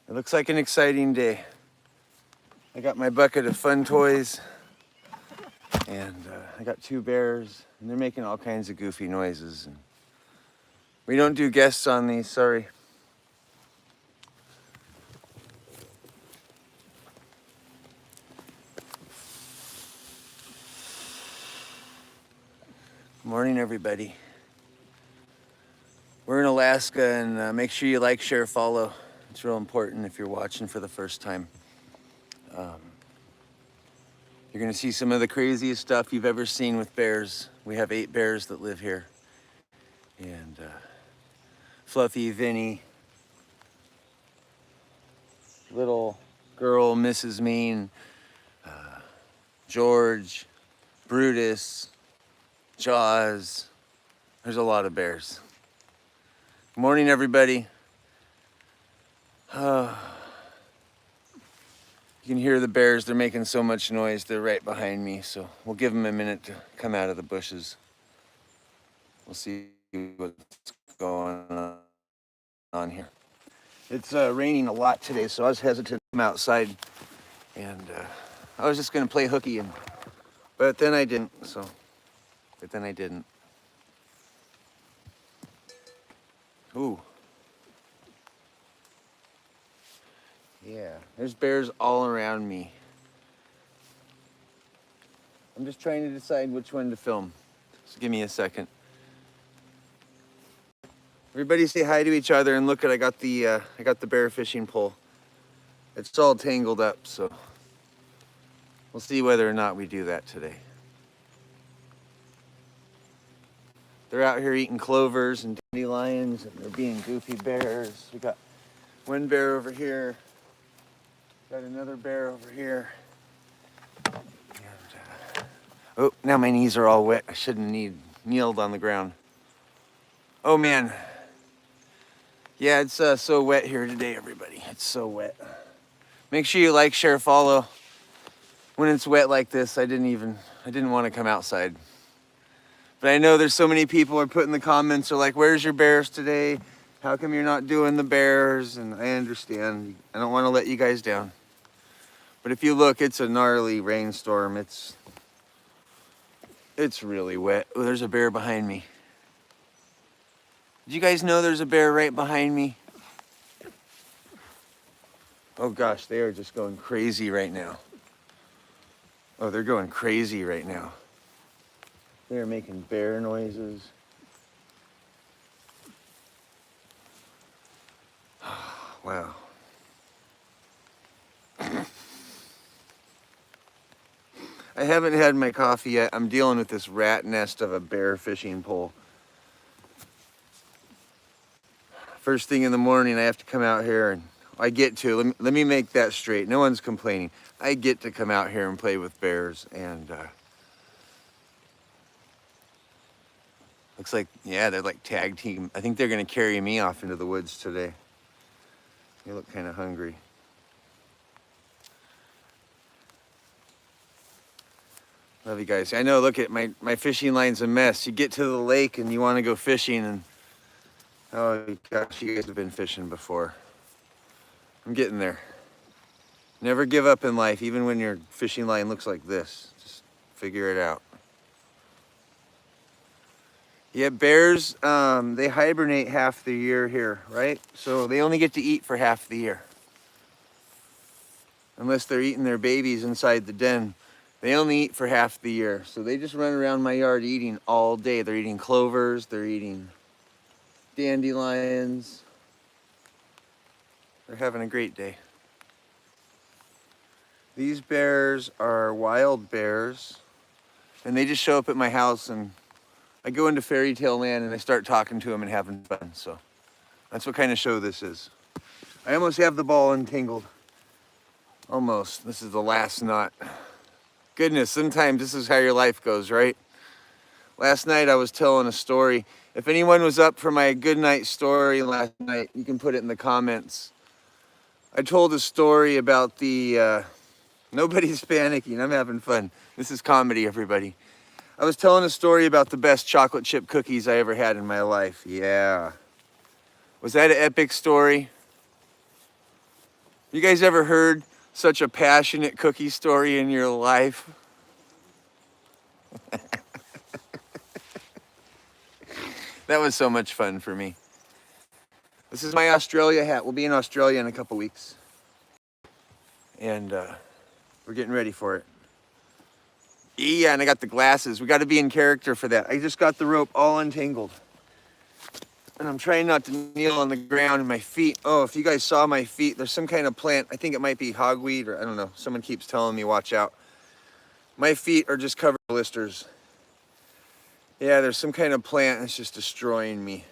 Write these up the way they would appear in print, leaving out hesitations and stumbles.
It looks like an exciting day. I got my bucket of fun toys, and I got 2 bears, and they're making all kinds of goofy noises. And we don't do guests on these, sorry. Good morning, everybody. We're in Alaska, and make sure you like, share, follow. It's real important if you're watching for the first time. You're gonna see some of the craziest stuff you've ever seen with bears. We have 8 bears that live here. And Fluffy, Vinny, little girl, Mrs. Mean, George, Brutus, Jaws. There's a lot of bears. Good morning, everybody. You can hear the bears. They're making so much noise. They're right behind me, so we'll give them a minute to come out of the bushes. We'll see what's going on here. It's raining a lot today, so I was hesitant to come outside, and I was just gonna play hooky, but then I didn't. Ooh. Yeah, there's bears all around me. I'm just trying to decide which one to film. So give me a second. Everybody say hi to each other, and look at I got the bear fishing pole. It's all tangled up, so we'll see whether or not we do that today. They're out here eating clovers and dandelions, and they're being goofy bears. We got one bear over here. Got another bear over here. And, oh, now my knees are all wet. I shouldn't kneeled on the ground. Oh man. Yeah, it's so wet here today, everybody. It's so wet. Make sure you like, share, follow. When it's wet like this, I didn't want to come outside. But I know there's so many people are putting the comments are like, where's your bears today? How come you're not doing the bears? And I understand. I don't want to let you guys down. But if you look, it's a gnarly rainstorm. It's really wet. Oh, there's a bear behind me. Did you guys know there's a bear right behind me? Oh gosh, they are just going crazy right now. Oh, they're going crazy right now. They're making bear noises. Wow. I haven't had my coffee yet. I'm dealing with this rat nest of a bear fishing pole. First thing in the morning, I have to come out here, and I get to, let me make that straight. No one's complaining. I get to come out here and play with bears, and looks like, yeah, they're like tag team. I think they're gonna carry me off into the woods today. They look kind of hungry. Love you guys. I know, look at my fishing line's a mess. You get to the lake and you want to go fishing, and oh gosh, you guys have been fishing before. I'm getting there. Never give up in life, even when your fishing line looks like this. Just figure it out. Yeah, bears, they hibernate half the year here, right? So they only get to eat for half the year. Unless they're eating their babies inside the den. They only eat for half the year. So they just run around my yard eating all day. They're eating clovers, they're eating dandelions. They're having a great day. These bears are wild bears, and they just show up at my house, and I go into fairy tale land and I start talking to them and having fun. So that's what kind of show this is. I almost have the ball untangled. Almost. This is the last knot. Goodness, sometimes this is how your life goes, right? Last night I was telling a story. If anyone was up for my good night story last night, you can put it in the comments. I told a story about the, nobody's panicking, I'm having fun. This is comedy, everybody. I was telling a story about the best chocolate chip cookies I ever had in my life. Yeah. Was that an epic story? You guys ever heard such a passionate cookie story in your life? That was so much fun for me. This is my Australia hat. We'll be in Australia in a couple weeks. And we're getting ready for it. Yeah, and I got the glasses. We got to be in character for that. I just got the rope all untangled. And I'm trying not to kneel on the ground and my feet. Oh, if you guys saw my feet, there's some kind of plant. I think it might be hogweed or I don't know. Someone keeps telling me watch out. My feet are just covered in blisters. Yeah, there's some kind of plant that's just destroying me.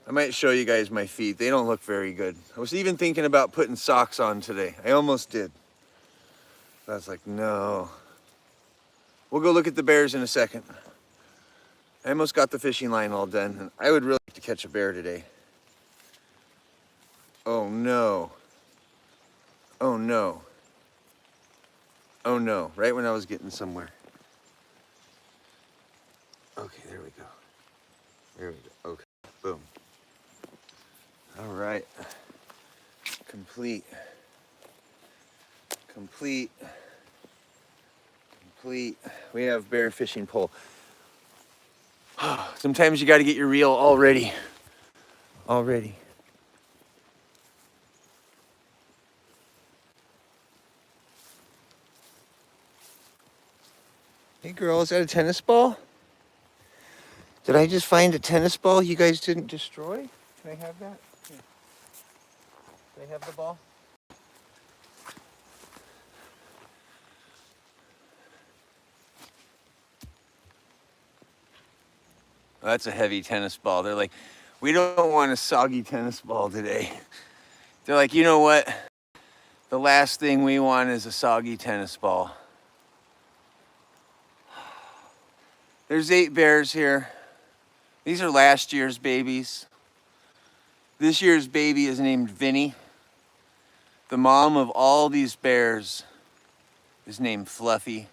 I might show you guys my feet. They don't look very good. I was even thinking about putting socks on today. I almost did. But I was like, no. We'll go look at the bears in a second. I almost got the fishing line all done. And I would really like to catch a bear today. Oh no. Oh no. Oh no. Right when I was getting somewhere. Okay, there we go. There we go. Okay. Boom. All right. Complete. Complete. Complete. We have bear fishing pole. Sometimes you got to get your reel all ready. All ready. Hey girl, is that a tennis ball? Did I just find a tennis ball you guys didn't destroy? Can I have that? Here. Can I have the ball? Oh, that's a heavy tennis ball. They're like, we don't want a soggy tennis ball today. They're like, you know what? The last thing we want is a soggy tennis ball. There's 8 bears here. These are last year's babies. This year's baby is named Vinny. The mom of all these bears is named Fluffy.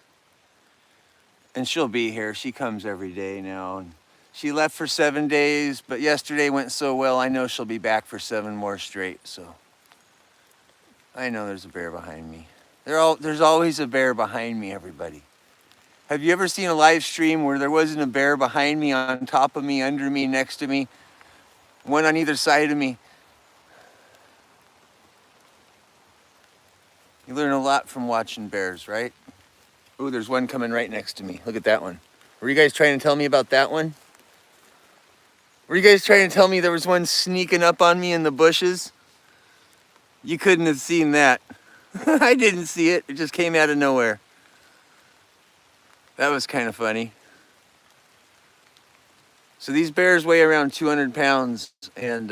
And she'll be here. She comes every day now. And she left for 7 days, but yesterday went so well, I know she'll be back for 7 more straight. So I know there's a bear behind me. There's always a bear behind me, everybody. Have you ever seen a live stream where there wasn't a bear behind me, on top of me, under me, next to me, one on either side of me? You learn a lot from watching bears, right? Ooh, there's one coming right next to me. Look at that one. Were you guys trying to tell me about that one? Were you guys trying to tell me there was one sneaking up on me in the bushes? You couldn't have seen that. I didn't see it. It just came out of nowhere. That was kind of funny. So these bears weigh around 200 pounds, and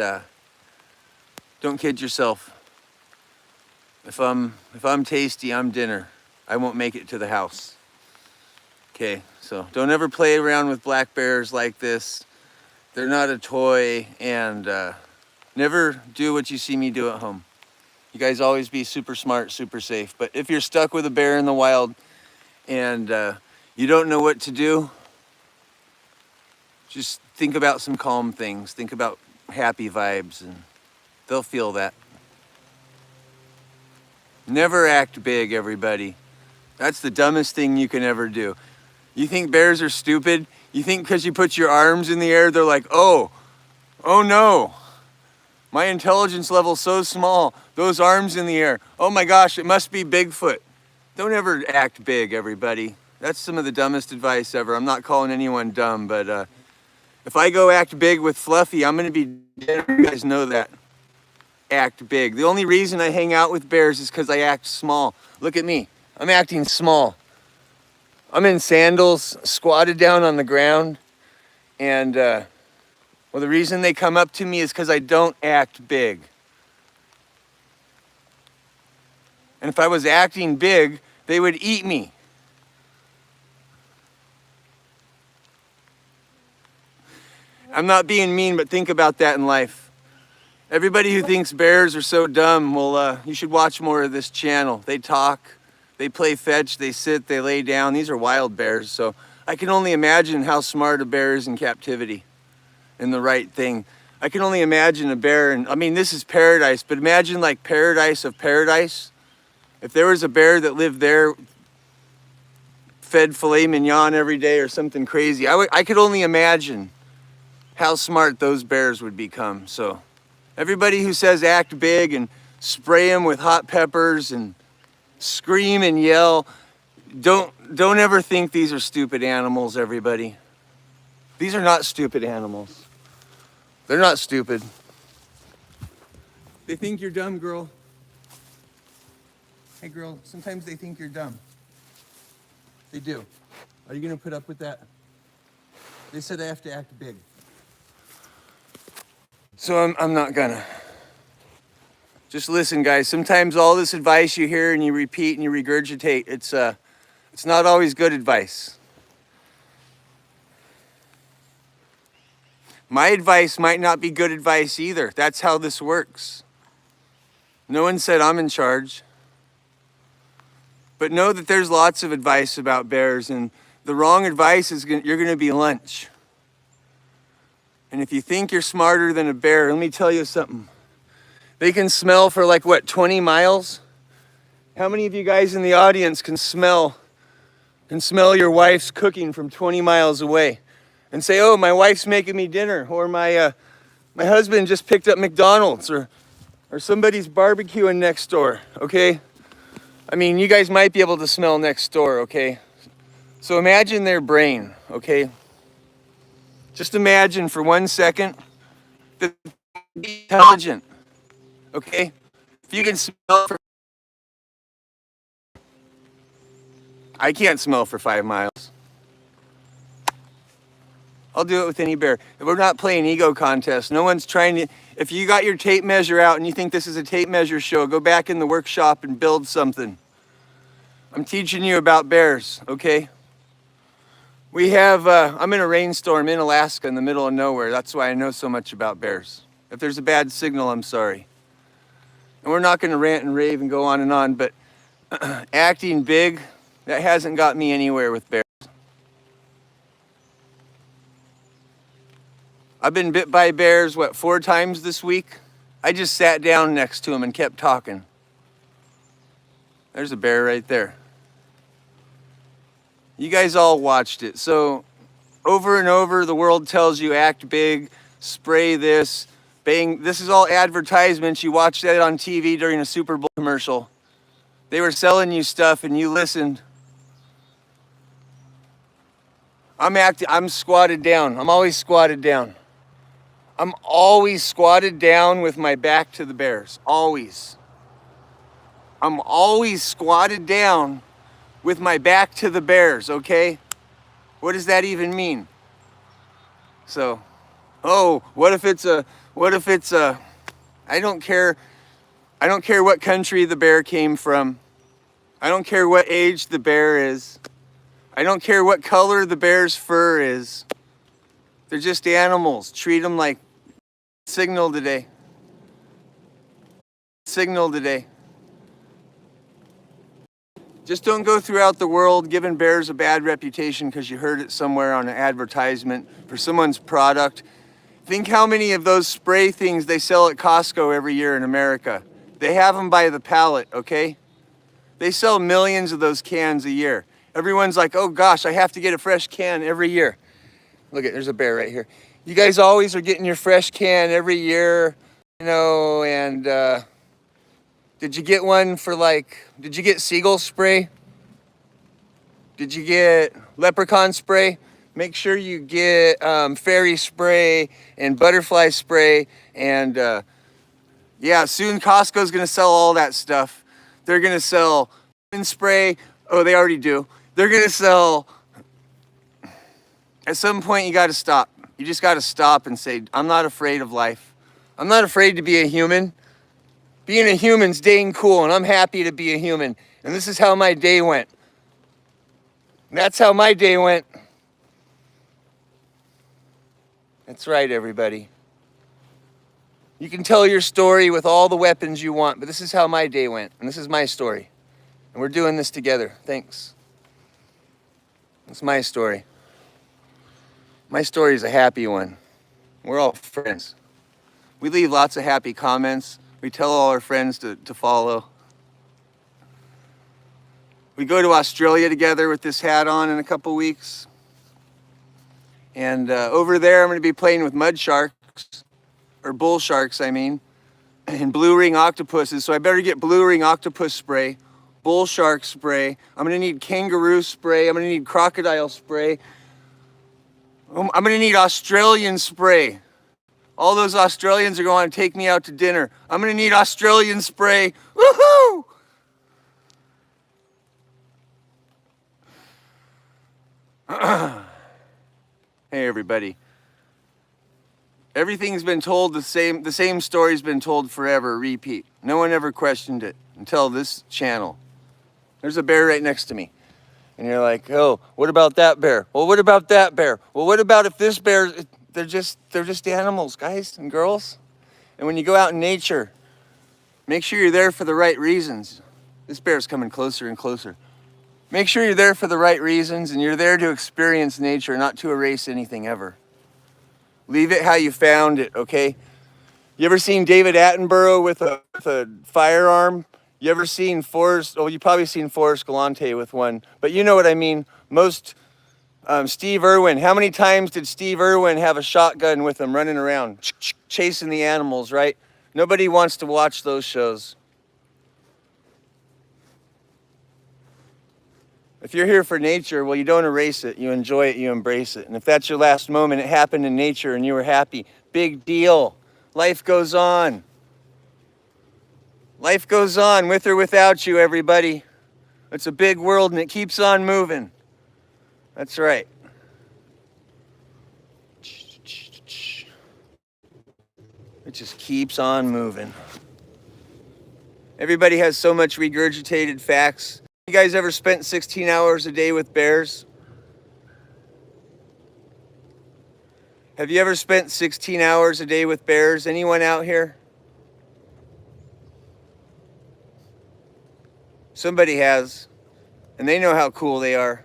don't kid yourself. If I'm tasty, I'm dinner. I won't make it to the house. Okay, so don't ever play around with black bears like this. They're not a toy, and never do what you see me do at home. You guys always be super smart, super safe. But if you're stuck with a bear in the wild and you don't know what to do, just think about some calm things. Think about happy vibes, and they'll feel that. Never act big, everybody. That's the dumbest thing you can ever do. You think bears are stupid? You think because you put your arms in the air, they're like, oh no. My intelligence level's so small. Those arms in the air. Oh my gosh, it must be Bigfoot. Don't ever act big, everybody. That's some of the dumbest advice ever. I'm not calling anyone dumb, but if I go act big with Fluffy, I'm gonna be dead. You guys know that. Act big. The only reason I hang out with bears is because I act small. Look at me. I'm acting small. I'm in sandals, squatted down on the ground, and well, the reason they come up to me is because I don't act big. And if I was acting big, they would eat me. I'm not being mean, but think about that in life. Everybody who thinks bears are so dumb, well, you should watch more of this channel. They talk, they play fetch, they sit, they lay down. These are wild bears, so I can only imagine how smart a bear is in captivity and the right thing. I can only imagine a bear, and I mean, this is paradise, but imagine like paradise of paradise. If there was a bear that lived there, fed filet mignon every day or something crazy, I could only imagine how smart those bears would become. So everybody who says act big and spray them with hot peppers and scream and yell, don't ever think these are stupid animals, everybody. These are not stupid animals. They're not stupid. They think you're dumb, girl. Hey, girl, sometimes they think you're dumb. They do. Are you gonna put up with that? They said I have to act big. So I'm not gonna. Just listen, guys. Sometimes all this advice you hear and you repeat and you regurgitate, it's not always good advice. My advice might not be good advice either. That's how this works. No one said I'm in charge. But know that there's lots of advice about bears, and the wrong advice is you're going to be lunch. And if you think you're smarter than a bear, let me tell you something. They can smell for like, what, 20 miles? How many of you guys in the audience can smell your wife's cooking from 20 miles away and say, oh, my wife's making me dinner, or my husband just picked up McDonald's, or somebody's barbecuing next door, okay? I mean, you guys might be able to smell next door, okay? So imagine their brain, okay? Just imagine for 1 second that they're intelligent, okay? If you can smell for... I can't smell for 5 miles. I'll do it with any bear. We're not playing ego contest. No one's trying to... If you got your tape measure out and you think this is a tape measure show, go back in the workshop and build something. I'm teaching you about bears, okay? We have, I'm in a rainstorm in Alaska in the middle of nowhere. That's why I know so much about bears. If there's a bad signal, I'm sorry. And we're not going to rant and rave and go on and on, but acting big, that hasn't got me anywhere with bears. I've been bit by bears, 4 times this week? I just sat down next to him and kept talking. There's a bear right there. You guys all watched it. So over and over, the world tells you act big, spray this, bang. This is all advertisements. You watched that on TV during a Super Bowl commercial. They were selling you stuff and you listened. I'm squatted down. I'm always squatted down. I'm always squatted down with my back to the bears. Always. I'm always squatted down with my back to the bears, okay? What does that even mean? So, oh, what if it's a, I don't care what country the bear came from. I don't care what age the bear is. I don't care what color the bear's fur is. They're just animals. Treat them like signal today. Signal today. Just don't go throughout the world giving bears a bad reputation because you heard it somewhere on an advertisement for someone's product. Think how many of those spray things they sell at Costco every year in America. They have them by the pallet, okay? They sell millions of those cans a year. Everyone's like, oh gosh, I have to get a fresh can every year. Look there's a bear right here. You guys always are getting your fresh can every year, you know, and did you get one for did you get seagull spray? Did you get leprechaun spray? Make sure you get fairy spray and butterfly spray. And yeah, soon Costco's gonna sell all that stuff. They're gonna sell spray. Oh, they already do. They're gonna sell, at some point you gotta stop. You just gotta stop and say, I'm not afraid of life. I'm not afraid to be a human. Being a human's dang cool, and I'm happy to be a human. And this is how my day went. That's how my day went. That's right, everybody. You can tell your story with all the weapons you want, but this is how my day went, and this is my story. And we're doing this together. Thanks. It's my story. My story is a happy one. We're all friends. We leave lots of happy comments. We tell all our friends to follow. We go to Australia together with this hat on in a couple weeks. And over there, I'm going to be playing with mud sharks, or bull sharks, I mean, and blue ring octopuses. So I better get blue ring octopus spray, bull shark spray. I'm going to need kangaroo spray. I'm going to need crocodile spray. I'm going to need Australian spray. All those Australians are going to take me out to dinner. I'm going to need Australian spray. Woohoo! Hey everybody. Everything's been told the same story's been told forever, repeat. No one ever questioned it until this channel. There's a bear right next to me. And you're like, oh, what about that bear? Well, what about that bear? Well, what about if this bear, they're just animals, guys and girls. And when you go out in nature, make sure you're there for the right reasons. This bear's coming closer and closer. Make sure you're there for the right reasons and you're there to experience nature, not to erase anything ever. Leave it how you found it, okay? You ever seen David Attenborough with a firearm? You ever seen you've probably seen Forrest Galante with one, but you know what I mean. Steve Irwin, how many times did Steve Irwin have a shotgun with him running around, chasing the animals, right? Nobody wants to watch those shows. If you're here for nature, well, you don't erase it. You enjoy it, you embrace it. And if that's your last moment, it happened in nature and you were happy, big deal. Life goes on. Life goes on with or without you, everybody. It's a big world and it keeps on moving. That's right. It just keeps on moving. Everybody has so much regurgitated facts. You guys ever spent 16 hours a day with bears? Have you ever spent 16 hours a day with bears? Anyone out here? Somebody has, and they know how cool they are.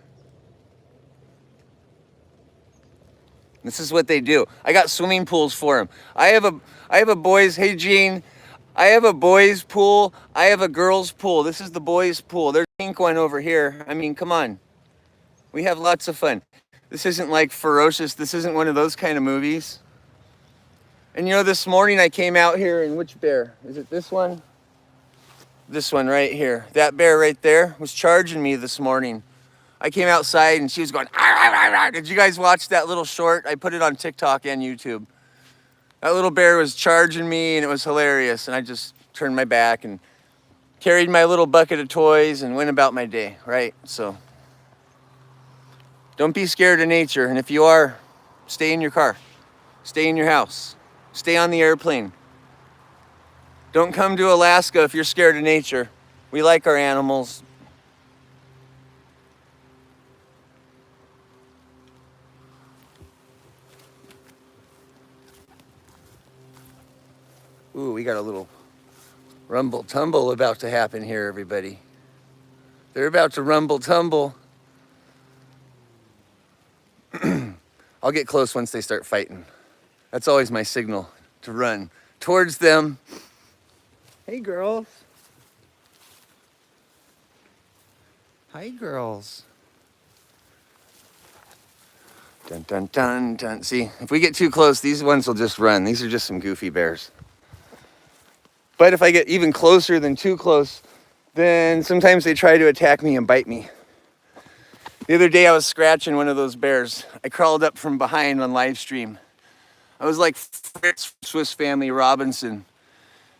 This is what they do. I got swimming pools for them. I have a boys, hey Gene, I have a boys pool. I have a girls pool. This is the boys pool. There's a pink one over here. I mean, come on. We have lots of fun. This isn't like ferocious. This isn't one of those kind of movies. And you know, this morning I came out here and which bear? Is it this one? This one right here. That bear right there was charging me this morning. I came outside and she was going, "Arr, arr, arr." Did you guys watch that little short? I put it on TikTok and YouTube. That little bear was charging me and it was hilarious. And I just turned my back and carried my little bucket of toys and went about my day, right? So don't be scared of nature. And if you are, stay in your car, stay in your house, stay on the airplane. Don't come to Alaska if you're scared of nature. We like our animals. Ooh, we got a little rumble tumble about to happen here, everybody. They're about to rumble tumble. I'll get close once they start fighting. That's always my signal to run towards them. Hey, girls. Hi, girls. Dun, dun, dun, dun. See, if we get too close, these ones will just run. These are just some goofy bears. But if I get even closer than too close, then sometimes they try to attack me and bite me. The other day I was scratching one of those bears. I crawled up from behind on live stream. I was like Fritz from Swiss Family Robinson.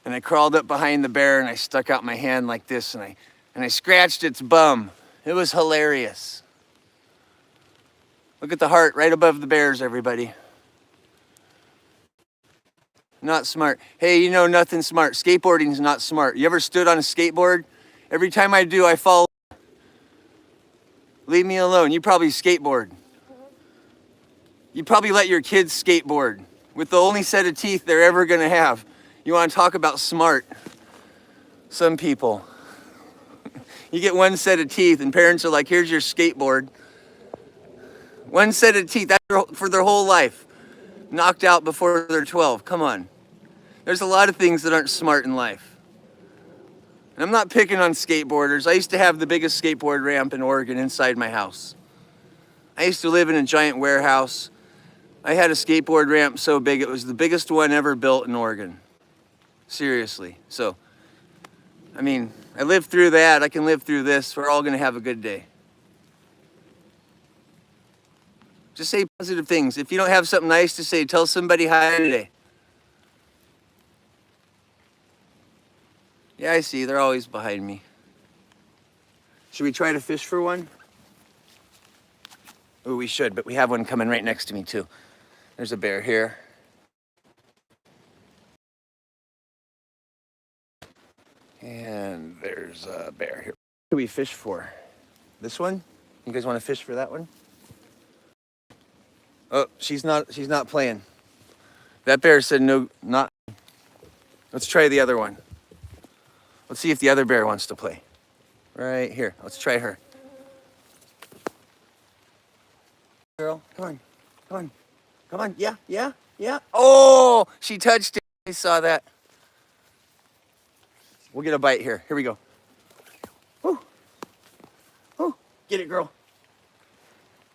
And I crawled up behind the bear and I stuck out my hand like this and I scratched its bum. It was hilarious. Look at the heart right above the bears, everybody. Not smart. Hey, you know nothing smart. Skateboarding's not smart. You ever stood on a skateboard? Every time I do, I fall. Leave me alone. You probably skateboard. You probably let your kids skateboard with the only set of teeth they're ever gonna have. You wanna talk about smart? Some people. You get one set of teeth and parents are like, here's your skateboard. One set of teeth, that's for their whole life. Knocked out before they're 12, come on. There's a lot of things that aren't smart in life. And I'm not picking on skateboarders. I used to have the biggest skateboard ramp in Oregon inside my house. I used to live in a giant warehouse. I had a skateboard ramp so big, it was the biggest one ever built in Oregon. Seriously. So, I mean, I lived through that. I can live through this. We're all going to have a good day. Just say positive things. If you don't have something nice to say, tell somebody hi today. Yeah, I see. They're always behind me. Should we try to fish for one? Oh, we should, but we have one coming right next to me, too. There's a bear here. And there's a bear here. What do we fish for? This one? You guys want to fish for that one? Oh, she's not playing. That bear said no, not. Let's try the other one. Let's see if the other bear wants to play. Right here. Let's try her. Girl, come on. Come on. Come on. Yeah, yeah, yeah. Oh, she touched it. I saw that. We'll get a bite here. Here we go. Woo. Woo. Get it, girl.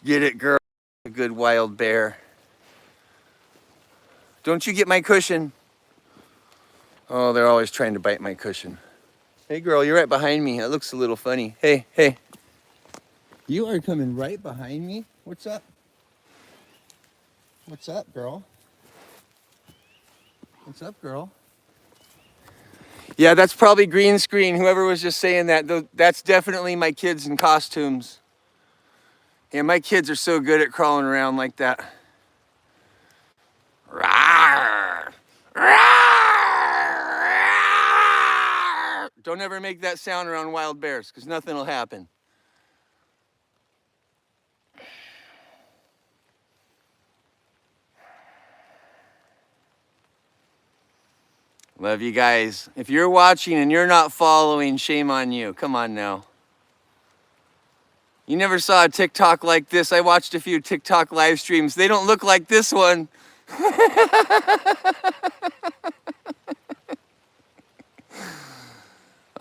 Get it, girl. A good wild bear. Don't you get my cushion. Oh, they're always trying to bite my cushion. Hey, girl, you're right behind me. That looks a little funny. Hey, hey. You are coming right behind me? What's up? What's up, girl? What's up, girl? Yeah, that's probably green screen. Whoever was just saying that, that's definitely my kids in costumes. Yeah, my kids are so good at crawling around like that. Rawr! Rawr! Don't ever make that sound around wild bears, because nothing will happen. Love you guys. If you're watching and you're not following, shame on you. Come on now. You never saw a TikTok like this. I watched a few TikTok live streams. They don't look like this one.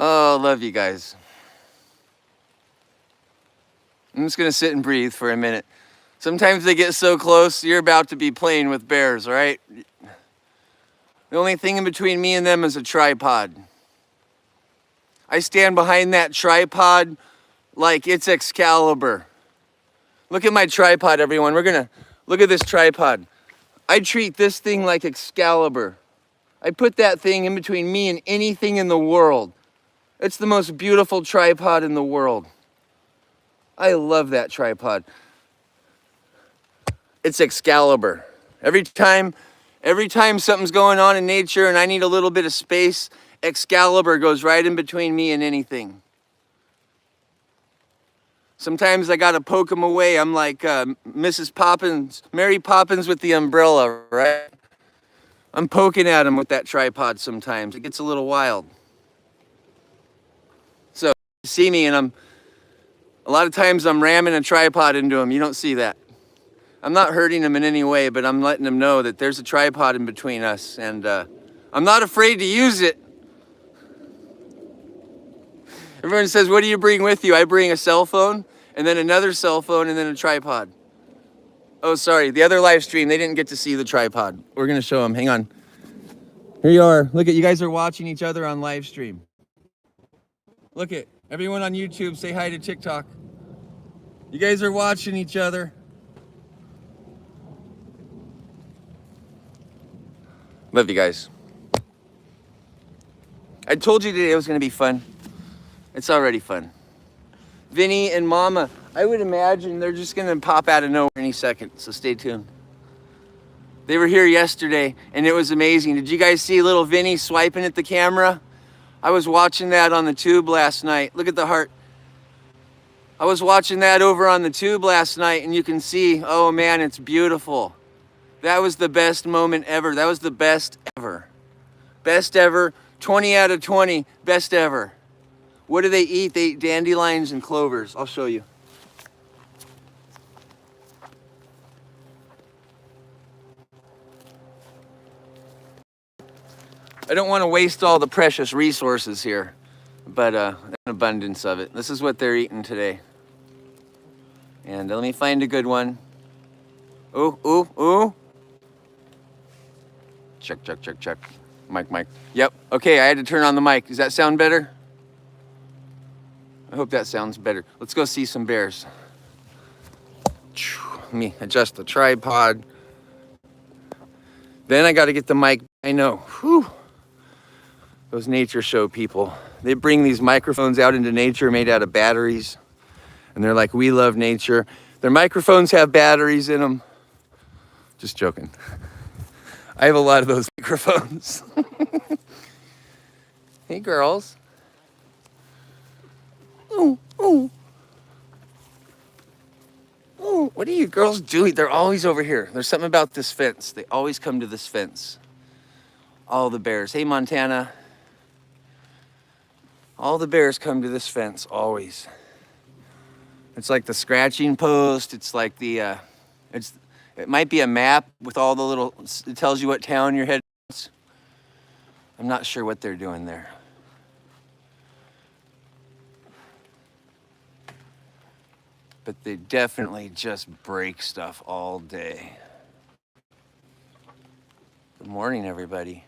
Oh, love you guys. I'm just going to sit and breathe for a minute. Sometimes they get so close, you're about to be playing with bears, right? The only thing in between me and them is a tripod. I stand behind that tripod like it's Excalibur. Look at my tripod, everyone. We're gonna look at this tripod. I treat this thing like Excalibur. I put that thing in between me and anything in the world. It's the most beautiful tripod in the world. I love that tripod. It's Excalibur. Every time something's going on in nature and I need a little bit of space, Excalibur goes right in between me and anything. Sometimes I gotta poke him away. I'm like Mrs. Poppins, Mary Poppins with the umbrella, right? I'm poking at him with that tripod sometimes. It gets a little wild. So you see me and a lot of times I'm ramming a tripod into him. You don't see that. I'm not hurting him in any way, but I'm letting him know that there's a tripod in between us, and I'm not afraid to use it. Everyone says, what do you bring with you? I bring a cell phone, and then another cell phone, and then a tripod. Oh, sorry, the other live stream, they didn't get to see the tripod. We're gonna show them, hang on. Here you are, look at, you guys are watching each other on live stream. Look at, everyone on YouTube, say hi to TikTok. You guys are watching each other. Love you guys. I told you today it was gonna be fun. It's already fun. Vinny and Mama, I would imagine they're just gonna pop out of nowhere any second, so stay tuned. They were here yesterday and it was amazing. Did you guys see little Vinny swiping at the camera? I was watching that on the tube last night. Look at the heart. I was watching that over on the tube last night and you can see, oh man, it's beautiful. That was the best moment ever. That was the best ever. Best ever, 20 out of 20, best ever. What do they eat? They eat dandelions and clovers. I'll show you. I don't want to waste all the precious resources here, but an abundance of it. This is what they're eating today. And let me find a good one. Ooh, ooh, ooh. Check, check, check, check. Mic, mic. Yep. Okay, I had to turn on the mic. Does that sound better? I hope that sounds better. Let's go see some bears. Let me adjust the tripod. Then I got to get the mic. I know. Whew. Those nature show people. They bring these microphones out into nature made out of batteries. And they're like, we love nature. Their microphones have batteries in them. Just joking. I have a lot of those microphones. Hey, girls. Ooh, ooh. Ooh, what are you girls doing? They're always over here. There's something about this fence. They always come to this fence. All the bears. Hey, Montana. All the bears come to this fence, always. It's like the scratching post. It's like the, it might be a map with all the little, it tells you what town you're heading to. I'm not sure what they're doing there. But they definitely just break stuff all day. Good morning, everybody.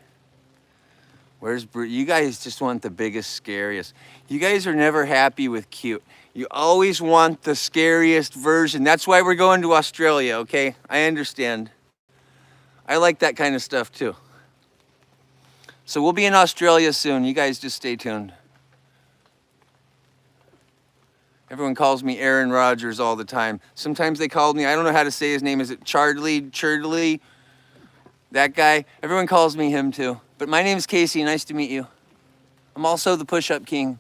Where's you guys just want the biggest, scariest. You guys are never happy with cute. You always want the scariest version. That's why we're going to Australia, okay? I understand. I like that kind of stuff too. So we'll be in Australia soon. You guys just stay tuned. Everyone calls me Aaron Rodgers all the time. Sometimes they call me, I don't know how to say his name. Is it Chardley? That guy? Everyone calls me him too. But my name is Casey. Nice to meet you. I'm also the push-up king.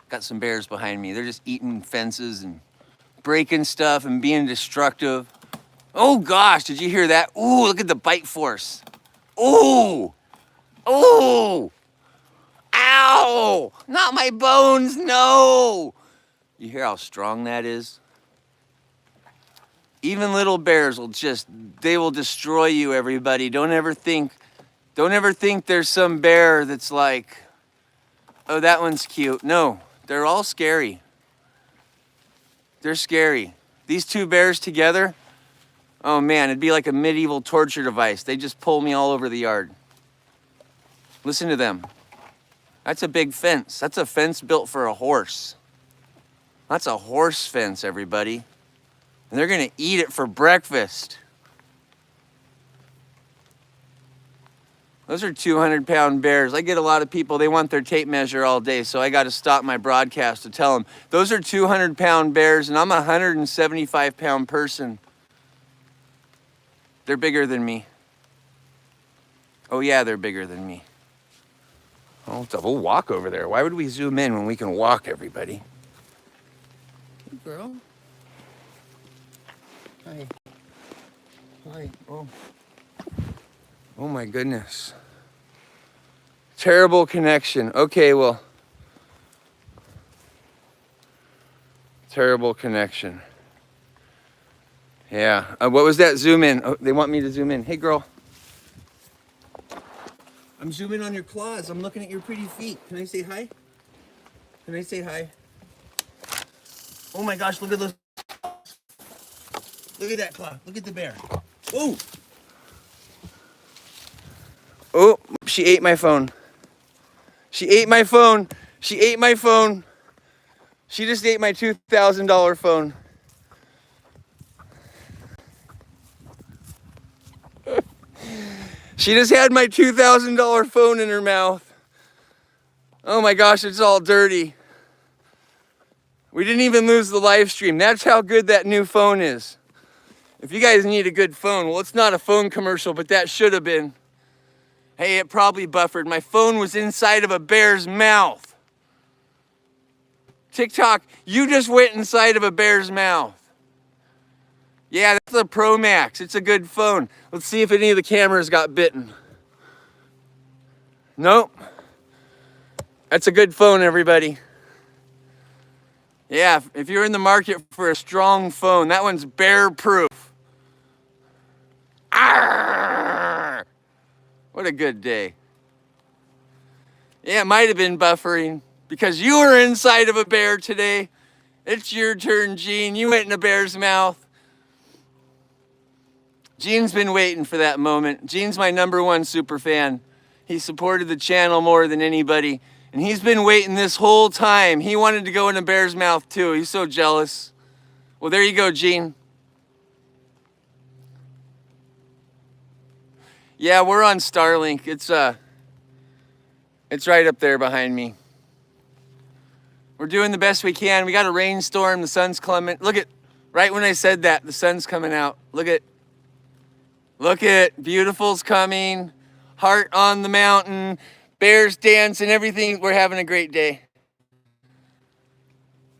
Got some bears behind me. They're just eating fences and breaking stuff and being destructive. Oh gosh, did you hear that? Ooh, look at the bite force. Ooh, ooh. Ow! Not my bones, no! You hear how strong that is? Even little bears will they will destroy you, everybody. Don't ever think there's some bear that's like, oh, that one's cute. No, they're all scary. They're scary. These two bears together, oh man, it'd be like a medieval torture device. They just pull me all over the yard. Listen to them. That's a big fence. That's a fence built for a horse. That's a horse fence, everybody. And they're gonna eat it for breakfast. Those are 200-pound bears. I get a lot of people, they want their tape measure all day, so I gotta stop my broadcast to tell them, those are 200-pound bears, and I'm a 175-pound person. They're bigger than me. Oh yeah, they're bigger than me. Oh, it's a whole walk over there. Why would we zoom in when we can walk, everybody? Hey, girl. Hi. Hi. Oh. Oh my goodness. Terrible connection. Okay, well. Terrible connection. Yeah. What was that? Zoom in. Oh, they want me to zoom in. Hey, girl. I'm zooming on your claws. I'm looking at your pretty feet. Can I say hi? Can I say hi? Oh my gosh, look at those. Look at that claw. Look at the bear. Oh! Oh, she ate my phone. She ate my phone. She ate my phone. She just ate my $2,000 phone. She just had my $2,000 phone in her mouth. Oh my gosh, it's all dirty. We didn't even lose the live stream. That's how good that new phone is. If you guys need a good phone, well, it's not a phone commercial, but that should have been. Hey, it probably buffered. My phone was inside of a bear's mouth. TikTok, you just went inside of a bear's mouth. Yeah, that's a Pro Max. It's a good phone. Let's see if any of the cameras got bitten. Nope. That's a good phone, everybody. Yeah, if you're in the market for a strong phone, that one's bear proof. Arrgh! What a good day. Yeah, it might have been buffering because you were inside of a bear today. It's your turn, Gene. You went in a bear's mouth. Gene's been waiting for that moment. Gene's my #1 super fan. He supported the channel more than anybody. And he's been waiting this whole time. He wanted to go in a bear's mouth too. He's so jealous. Well, there you go, Gene. Yeah, we're on Starlink. It's right up there behind me. We're doing the best we can. We got a rainstorm. The sun's coming. Look at, right when I said that, the sun's coming out. Look at, beautiful's coming. Heart on the mountain. Bears dancing, everything. We're having a great day.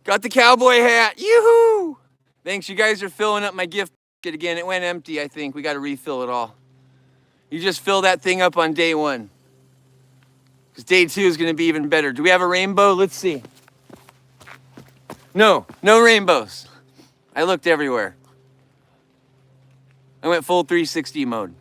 Got the cowboy hat. Yoo-hoo! Thanks, you guys are filling up my gift basket again. It went empty, I think. We got to refill it all. You just fill that thing up on day 1. Because day 2 is going to be even better. Do we have a rainbow? Let's see. No rainbows. I looked everywhere. I went full 360 mode.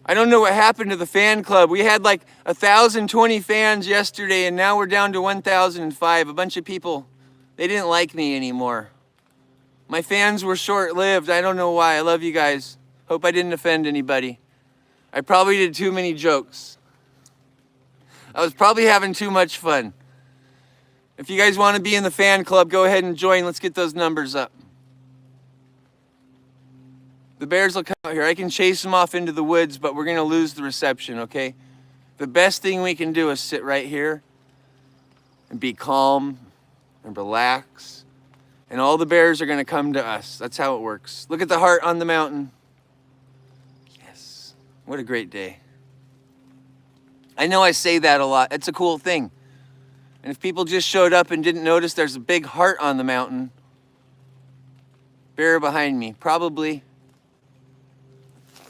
I don't know what happened to the fan club. We had like 1,020 fans yesterday, and now we're down to 1,005. A bunch of people, they didn't like me anymore. My fans were short-lived. I don't know why. I love you guys. Hope I didn't offend anybody. I probably did too many jokes. I was probably having too much fun. If you guys want to be in the fan club, go ahead and join. Let's get those numbers up. The bears will come out here. I can chase them off into the woods, but we're going to lose the reception, okay? The best thing we can do is sit right here and be calm and relax. And all the bears are going to come to us. That's how it works. Look at the heart on the mountain. Yes. What a great day. I know I say that a lot. It's a cool thing. And if people just showed up and didn't notice there's a big heart on the mountain, bear behind me, probably.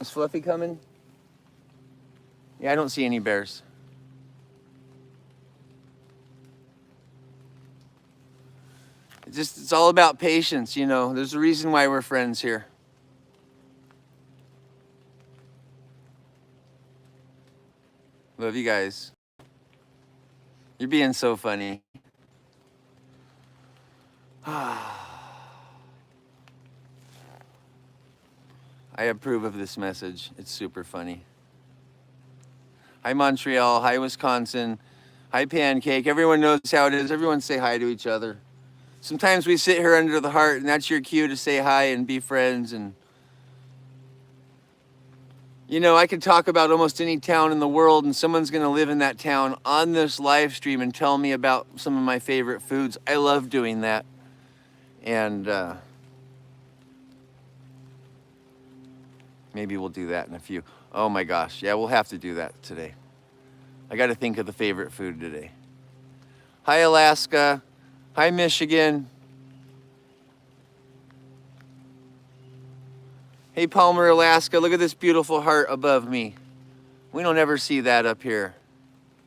Is Fluffy coming? Yeah, I don't see any bears. It's all about patience, you know. There's a reason why we're friends here. Love you guys. You're being so funny. I approve of this message. It's super funny. Hi, Montreal. Hi, Wisconsin. Hi, Pancake. Everyone knows how it is. Everyone say hi to each other. Sometimes we sit here under the heart, and that's your cue to say hi and be friends. And you know, I could talk about almost any town in the world, and someone's going to live in that town on this live stream and tell me about some of my favorite foods. I love doing that. And maybe we'll do that in a few. Oh my gosh. Yeah, we'll have to do that today. I got to think of the favorite food today. Hi, Alaska. Hi, Michigan. Hey, Palmer, Alaska. Look at this beautiful heart above me. We don't ever see that up here.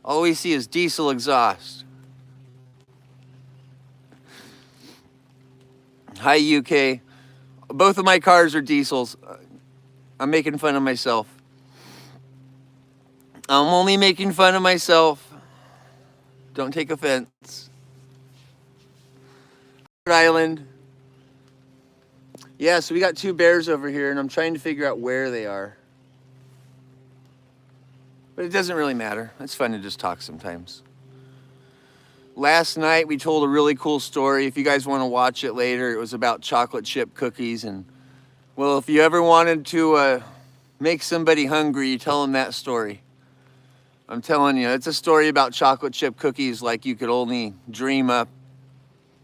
All we see is diesel exhaust. Hi, UK. Both of my cars are diesels. I'm making fun of myself. I'm only making fun of myself. Don't take offense. Island. Yeah, so we got 2 bears over here, and I'm trying to figure out where they are. But it doesn't really matter. It's fun to just talk sometimes. Last night, we told a really cool story. If you guys want to watch it later, it was about chocolate chip cookies. And, well, if you ever wanted to make somebody hungry, you tell them that story. I'm telling you, it's a story about chocolate chip cookies like you could only dream up.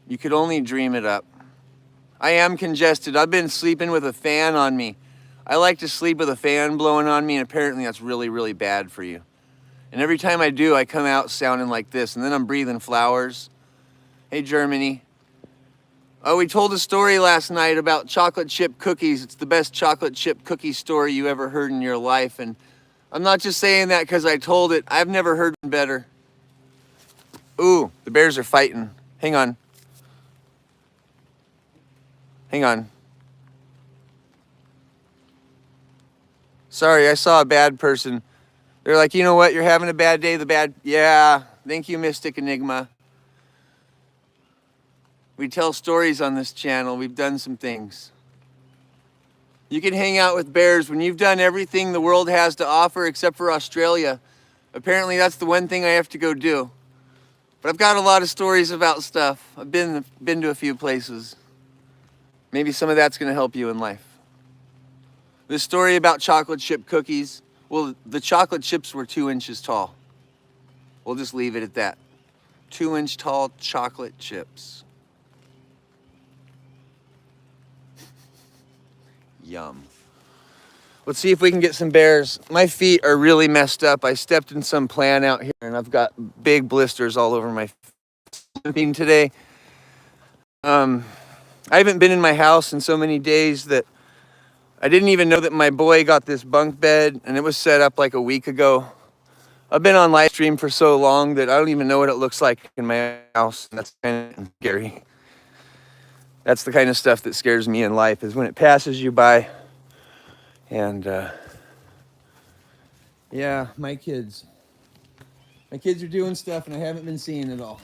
You could only dream it up. I am congested. I've been sleeping with a fan on me. I like to sleep with a fan blowing on me, and apparently that's really, really bad for you. And every time I do, I come out sounding like this, and then I'm breathing flowers. Hey, Germany. Oh, we told a story last night about chocolate chip cookies. It's the best chocolate chip cookie story you ever heard in your life. And I'm not just saying that because I told it. I've never heard one better. Ooh, the bears are fighting. Hang on. Hang on. Sorry, I saw a bad person. They're like, you know what? You're having a bad day. Yeah. Thank you, Mystic Enigma. We tell stories on this channel. We've done some things. You can hang out with bears when you've done everything the world has to offer except for Australia. Apparently that's the one thing I have to go do. But I've got a lot of stories about stuff. I've been to a few places. Maybe some of that's going to help you in life. This story about chocolate chip cookies. Well, the chocolate chips were 2 inches tall. We'll just leave it at that. 2-inch tall chocolate chips. Yum. Let's see if we can get some bears. My feet are really messed up. I stepped in some plant out here and I've got big blisters all over my feet today. I haven't been in my house in so many days that I didn't even know that my boy got this bunk bed and it was set up like a week ago. I've been on live stream for so long that I don't even know what it looks like in my house. And that's kind of scary. That's the kind of stuff that scares me in life, is when it passes you by. And yeah, my kids are doing stuff and I haven't been seeing it all.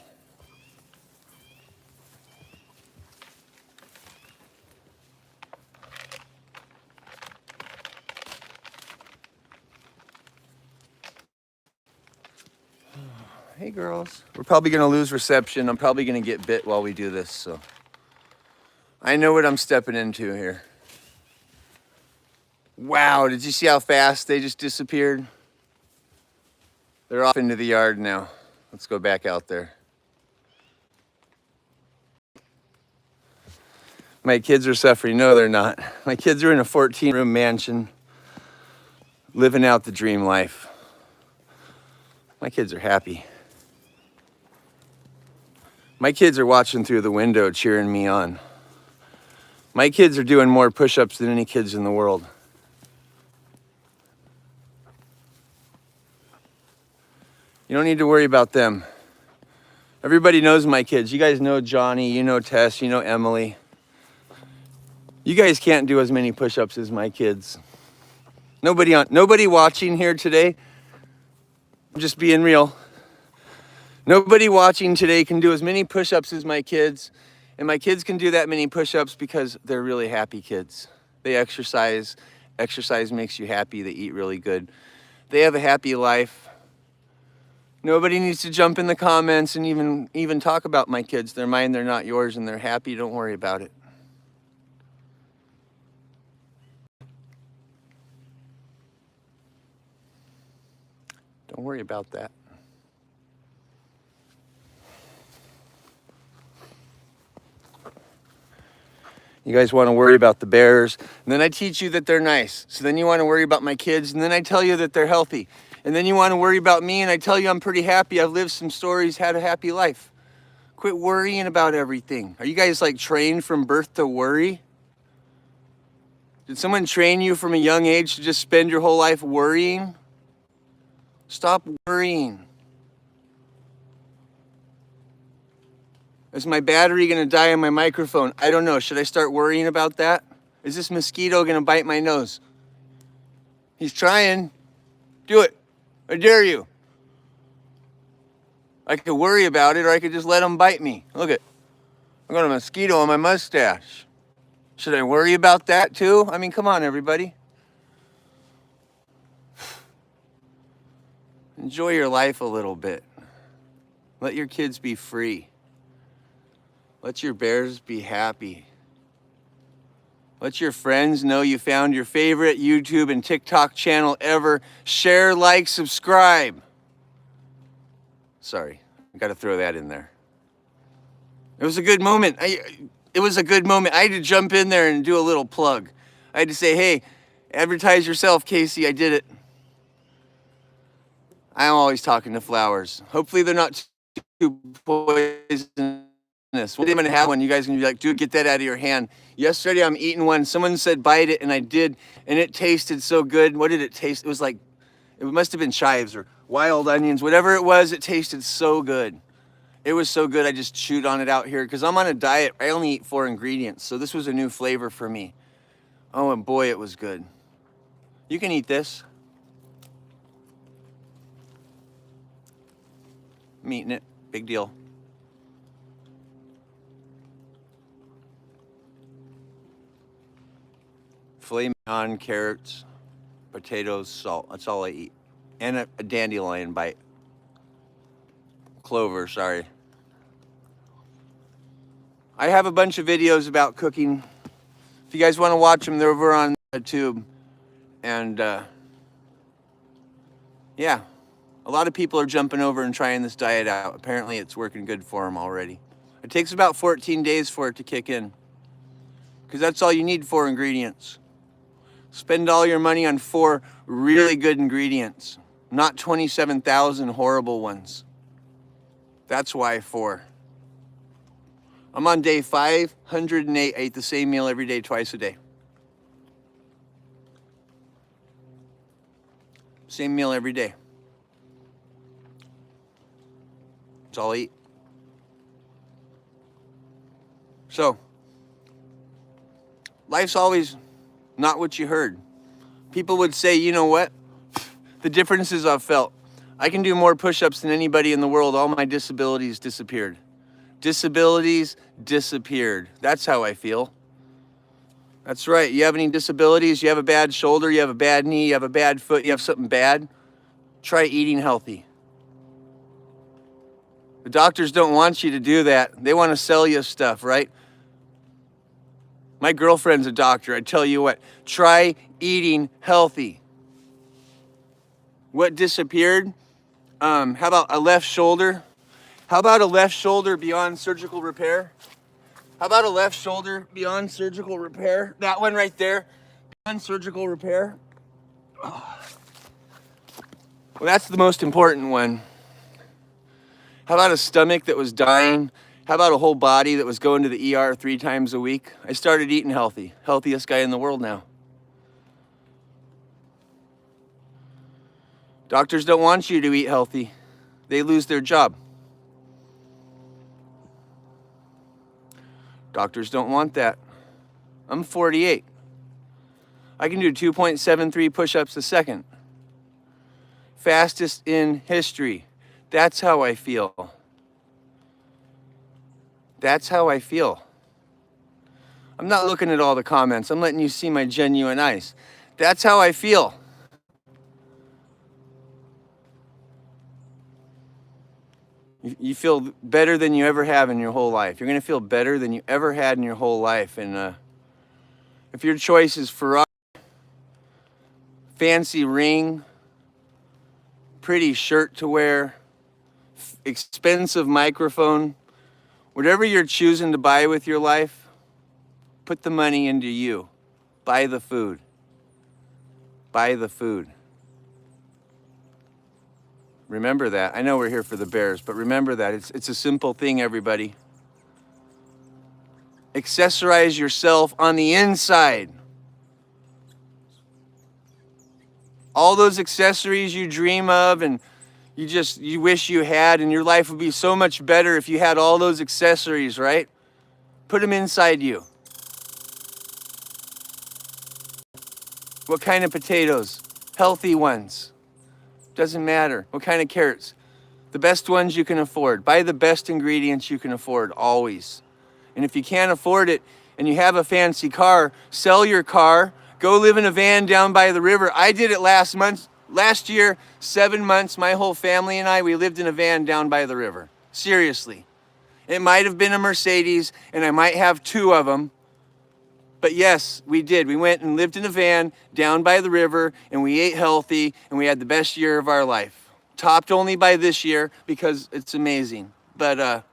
Hey girls. We're probably gonna lose reception. I'm probably gonna get bit while we do this, so I know what I'm stepping into here. Wow, did you see how fast they just disappeared? They're off into the yard now. Let's go back out there. My kids are suffering. No, they're not. My kids are in a 14-room mansion, living out the dream life. My kids are happy. My kids are watching through the window, cheering me on. My kids are doing more push-ups than any kids in the world. You don't need to worry about them. Everybody knows my kids. You guys know Johnny, you know Tess, you know Emily. You guys can't do as many push-ups as my kids. Nobody watching here today. I'm just being real. Nobody watching today can do as many push-ups as my kids. And my kids can do that many push-ups because they're really happy kids. They exercise. Exercise makes you happy. They eat really good. They have a happy life. Nobody needs to jump in the comments and even talk about my kids. They're mine, they're not yours, and they're happy. Don't worry about it. Don't worry about that. You guys want to worry about the bears, and then I teach you that they're nice. So then you want to worry about my kids, and then I tell you that they're healthy. And then you want to worry about me, and I tell you I'm pretty happy. I've lived some stories, had a happy life. Quit worrying about everything. Are you guys like trained from birth to worry? Did someone train you from a young age to just spend your whole life worrying? Stop worrying. Is my battery gonna die on my microphone? I don't know. Should I start worrying about that? Is this mosquito gonna bite my nose? He's trying. Do it. I dare you. I could worry about it, or I could just let him bite me. Look it. I got a mosquito on my mustache. Should I worry about that too? I mean, come on, everybody. Enjoy your life a little bit. Let your kids be free. Let your bears be happy. Let your friends know you found your favorite YouTube and TikTok channel ever. Share, like, subscribe. Sorry, I got to throw that in there. It was a good moment. It was a good moment. I had to jump in there and do a little plug. I had to say, hey, advertise yourself, Casey. I did it. I'm always talking to flowers. Hopefully they're not too poisonous. One day I'm gonna have one. You guys are gonna be like, dude, get that out of your hand. Yesterday I'm eating one. Someone said bite it, and I did, and it tasted so good. What did it taste? It was like, it must have been chives or wild onions, whatever it was. It tasted so good. It was so good I just chewed on it out here because I'm on a diet. I only eat 4 ingredients, so this was a new flavor for me. Oh, and boy, it was good. You can eat this. I'm eating it. Big deal. Filet mignon, carrots, potatoes, salt. That's all I eat. And a dandelion bite. Clover, sorry. I have a bunch of videos about cooking. If you guys want to watch them, they're over on YouTube. And yeah, a lot of people are jumping over and trying this diet out. Apparently it's working good for them already. It takes about 14 days for it to kick in, because that's all you need, 4 ingredients. Spend all your money on 4 really good ingredients, not 27,000 horrible ones. That's why 4. I'm on day 508. I eat the same meal every day, twice a day. Same meal every day. That's all I eat. So, life's always not what you heard. People would say, you know what? The differences I've felt. I can do more push-ups than anybody in the world. All my disabilities disappeared. Disabilities disappeared. That's how I feel. That's right. You have any disabilities? You have a bad shoulder, you have a bad knee, you have a bad foot, you have something bad? Try eating healthy. The doctors don't want you to do that. They want to sell you stuff, right? My girlfriend's a doctor. I tell you what, try eating healthy. What disappeared? How about a left shoulder? How about a left shoulder beyond surgical repair? How about a left shoulder beyond surgical repair? That one right there, beyond surgical repair. Well, that's the most important one. How about a stomach that was dying? How about a whole body that was going to the ER 3 times a week? I started eating healthy. Healthiest guy in the world now. Doctors don't want you to eat healthy. They lose their job. Doctors don't want that. I'm 48. I can do 2.73 push-ups a second. Fastest in history. That's how I feel. That's how I feel. I'm not looking at all the comments. I'm letting you see my genuine eyes. That's how I feel. You feel better than you ever have in your whole life. You're going to feel better than you ever had in your whole life. And if your choice is Ferrari, fancy ring, pretty shirt to wear, expensive microphone, whatever you're choosing to buy with your life, put the money into you. Buy the food. Buy the food. Remember that. I know we're here for the Bears, but remember that. It's a simple thing, everybody. Accessorize yourself on the inside. All those accessories you dream of and you wish you had, and your life would be so much better if you had all those accessories, right? Put them inside you. What kind of potatoes? Healthy ones. Doesn't matter. What kind of carrots? The best ones you can afford. Buy the best ingredients you can afford, always. And if you can't afford it and you have a fancy car, sell your car, go live in a van down by the river. I did it last year, 7 months, my whole family and I, we lived in a van down by the river. Seriously. It might have been a Mercedes and I might have 2 of them. But yes, we did. We went and lived in a van down by the river, and we ate healthy, and we had the best year of our life. Topped only by this year because it's amazing. But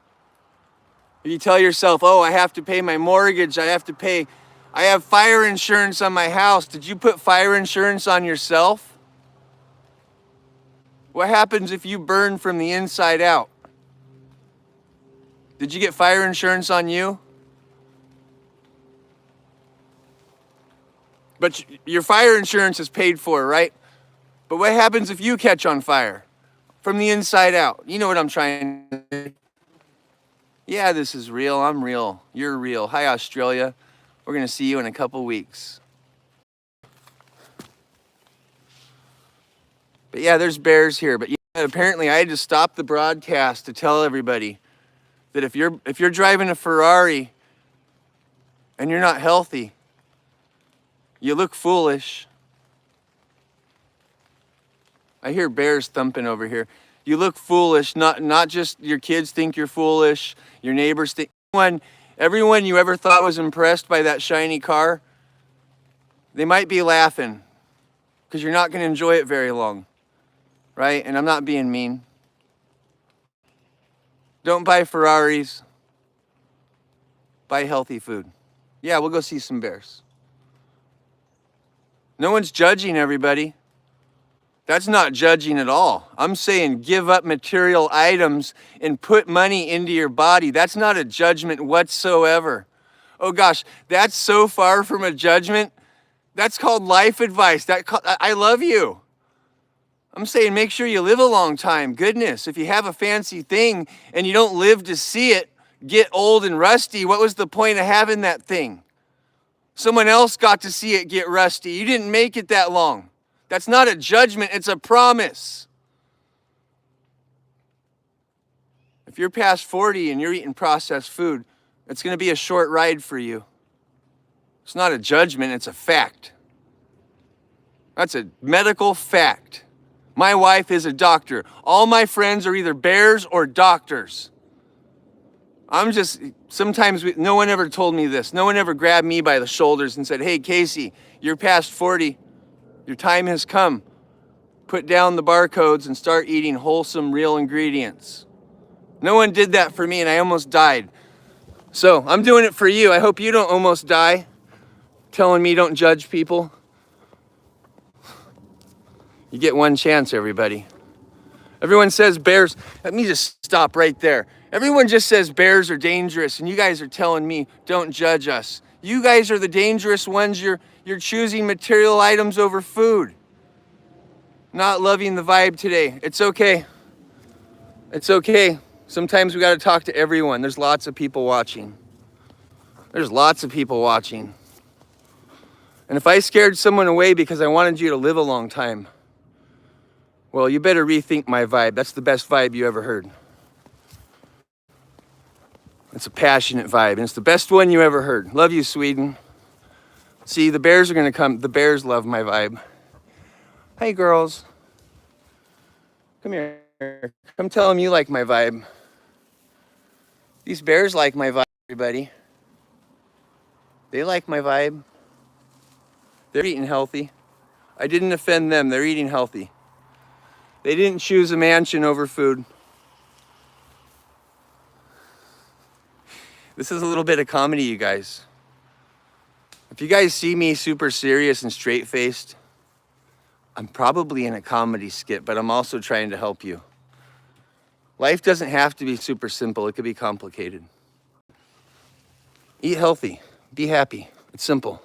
if you tell yourself, oh, I have to pay my mortgage, I have fire insurance on my house. Did you put fire insurance on yourself? What happens if you burn from the inside out? Did you get fire insurance on you? But your fire insurance is paid for, right? But what happens if you catch on fire from the inside out? You know what I'm trying to say. Yeah, this is real. I'm real. You're real. Hi, Australia. We're going to see you in a couple weeks. But yeah, there's bears here. But yeah, apparently I had to stop the broadcast to tell everybody that if you're driving a Ferrari and you're not healthy, you look foolish. I hear bears thumping over here. You look foolish. Not just your kids think you're foolish. Your neighbors think. Everyone you ever thought was impressed by that shiny car, they might be laughing because you're not going to enjoy it very long, right? And I'm not being mean. Don't buy Ferraris. Buy healthy food. Yeah, we'll go see some bears. No one's judging everybody. That's not judging at all. I'm saying give up material items and put money into your body. That's not a judgment whatsoever. Oh gosh, that's so far from a judgment. That's called life advice. I love you. I'm saying make sure you live a long time. Goodness, if you have a fancy thing and you don't live to see it get old and rusty, what was the point of having that thing? Someone else got to see it get rusty. You didn't make it that long. That's not a judgment, it's a promise. If you're past 40 and you're eating processed food, it's going to be a short ride for you. It's not a judgment, it's a fact. That's a medical fact. My wife is a doctor. All my friends are either bears or doctors. No one ever told me this. No one ever grabbed me by the shoulders and said, hey, Casey, you're past 40. Your time has come. Put down the barcodes and start eating wholesome, real ingredients. No one did that for me, and I almost died. So I'm doing it for you. I hope you don't almost die telling me don't judge people. You get one chance, everybody. Everyone says bears. Let me just stop right there. Everyone just says bears are dangerous, and you guys are telling me don't judge us. You guys are the dangerous ones. You're choosing material items over food. Not loving the vibe today. It's okay. It's okay. Sometimes we got to talk to everyone. There's lots of people watching. There's lots of people watching. And if I scared someone away because I wanted you to live a long time, well, you better rethink my vibe. That's the best vibe you ever heard. It's a passionate vibe, and it's the best one you ever heard. Love you, Sweden. See, the bears are going to come. The bears love my vibe. Hey, girls. Come here. Come tell them you like my vibe. These bears like my vibe, everybody. They like my vibe. They're eating healthy. I didn't offend them. They're eating healthy. They didn't choose a mansion over food. This is a little bit of comedy, you guys. If you guys see me super serious and straight-faced, I'm probably in a comedy skit, but I'm also trying to help you. Life doesn't have to be super simple. It could be complicated. Eat healthy. Be happy. It's simple.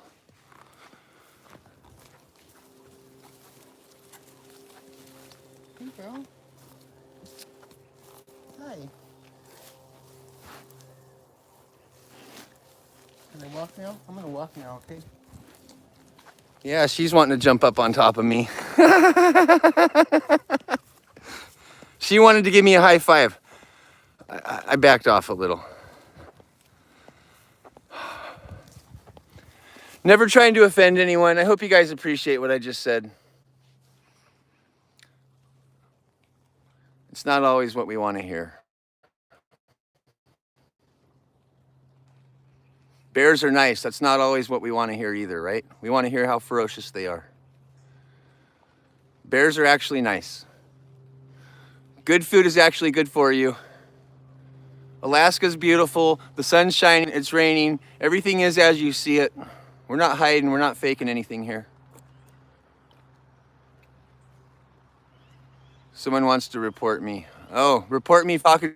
Hey, girl. Hi. Can I walk now? I'm going to walk now, okay? Yeah, she's wanting to jump up on top of me. She wanted to give me a high five. I backed off a little. Never trying to offend anyone. I hope you guys appreciate what I just said. It's not always what we want to hear. Bears are nice. That's not always what we want to hear either, right? We want to hear how ferocious they are. Bears are actually nice. Good food is actually good for you. Alaska's beautiful. The sun's shining. It's raining. Everything is as you see it. We're not hiding. We're not faking anything here. Someone wants to report me. Oh, report me, fucking.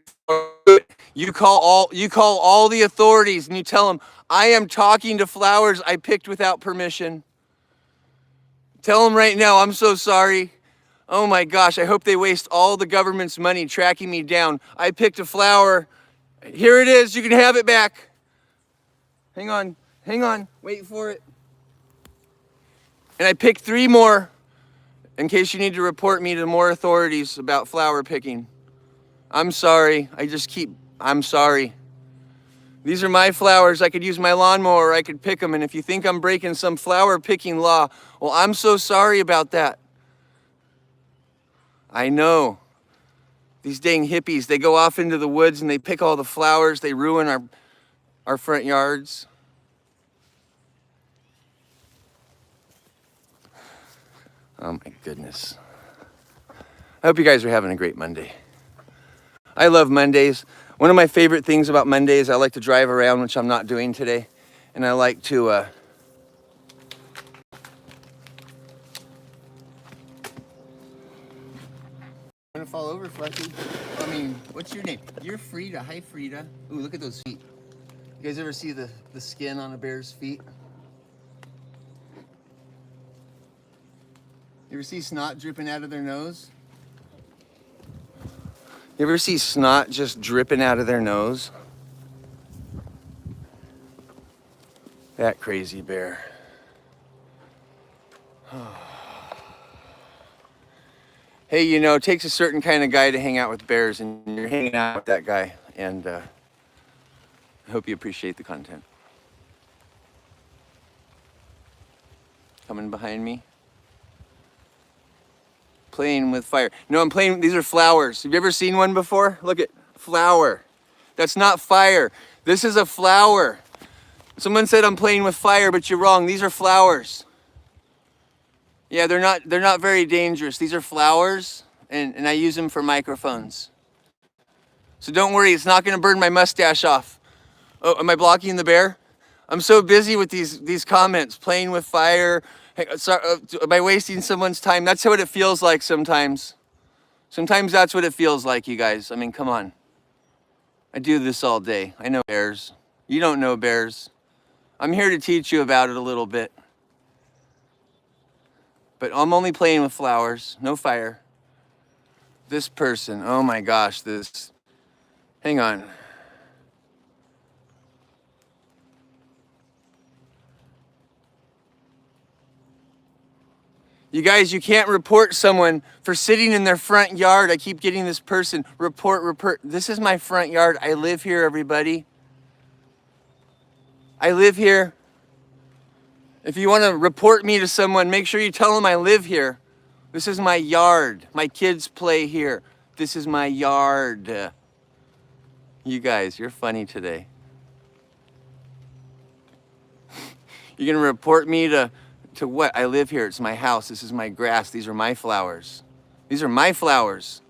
You call all the authorities and you tell them I am talking to flowers I picked without permission. Tell them right now I'm so sorry. Oh my gosh, I hope they waste all the government's money tracking me down. I picked a flower Here it is. You can have it back. Hang on. Hang on. Wait for it. And I picked 3 more in case you need to report me to more authorities about flower picking. I'm sorry. I'm sorry. These are my flowers. I could use my lawnmower. I could pick them. And if you think I'm breaking some flower picking law, well, I'm so sorry about that. I know. These dang hippies, they go off into the woods and they pick all the flowers. They ruin our front yards. Oh my goodness. I hope you guys are having a great Monday. I love Mondays. One of my favorite things about Mondays, I like to drive around, which I'm not doing today. And I like to I'm gonna fall over, Fluffy. I mean, what's your name? You're Frida. Hi, Frida. Ooh, look at those feet. You guys ever see the skin on a bear's feet? You ever see snot dripping out of their nose? You ever see snot just dripping out of their nose? That crazy bear. Hey, you know, it takes a certain kind of guy to hang out with bears, and you're hanging out with that guy, and I hope you appreciate the content. Coming behind me. Playing with fire. No, I'm playing, these are flowers. Have you ever seen one before? Look at flower. That's not fire. This is a flower. Someone said I'm playing with fire, but you're wrong. These are flowers. Yeah, they're not very dangerous. These are flowers, and I use them for microphones. So don't worry, it's not gonna burn my mustache off. Oh, am I blocking the bear? I'm so busy with these comments, playing with fire. Hey, sorry, am I wasting someone's time? That's what it feels like sometimes. Sometimes that's what it feels like, you guys. I mean, come on. I do this all day. I know bears. You don't know bears. I'm here to teach you about it a little bit. But I'm only playing with flowers, no fire. This person, oh my gosh, this. Hang on. You guys, you can't report someone for sitting in their front yard. I keep getting this person, report. This is my front yard. I live here, everybody. I live here. If you want to report me to someone, make sure you tell them I live here. This is my yard. My kids play here. This is my yard. You guys, you're funny today. You're going to report me to what? I live here. It's my house. This is my grass. These are my flowers. These are my flowers.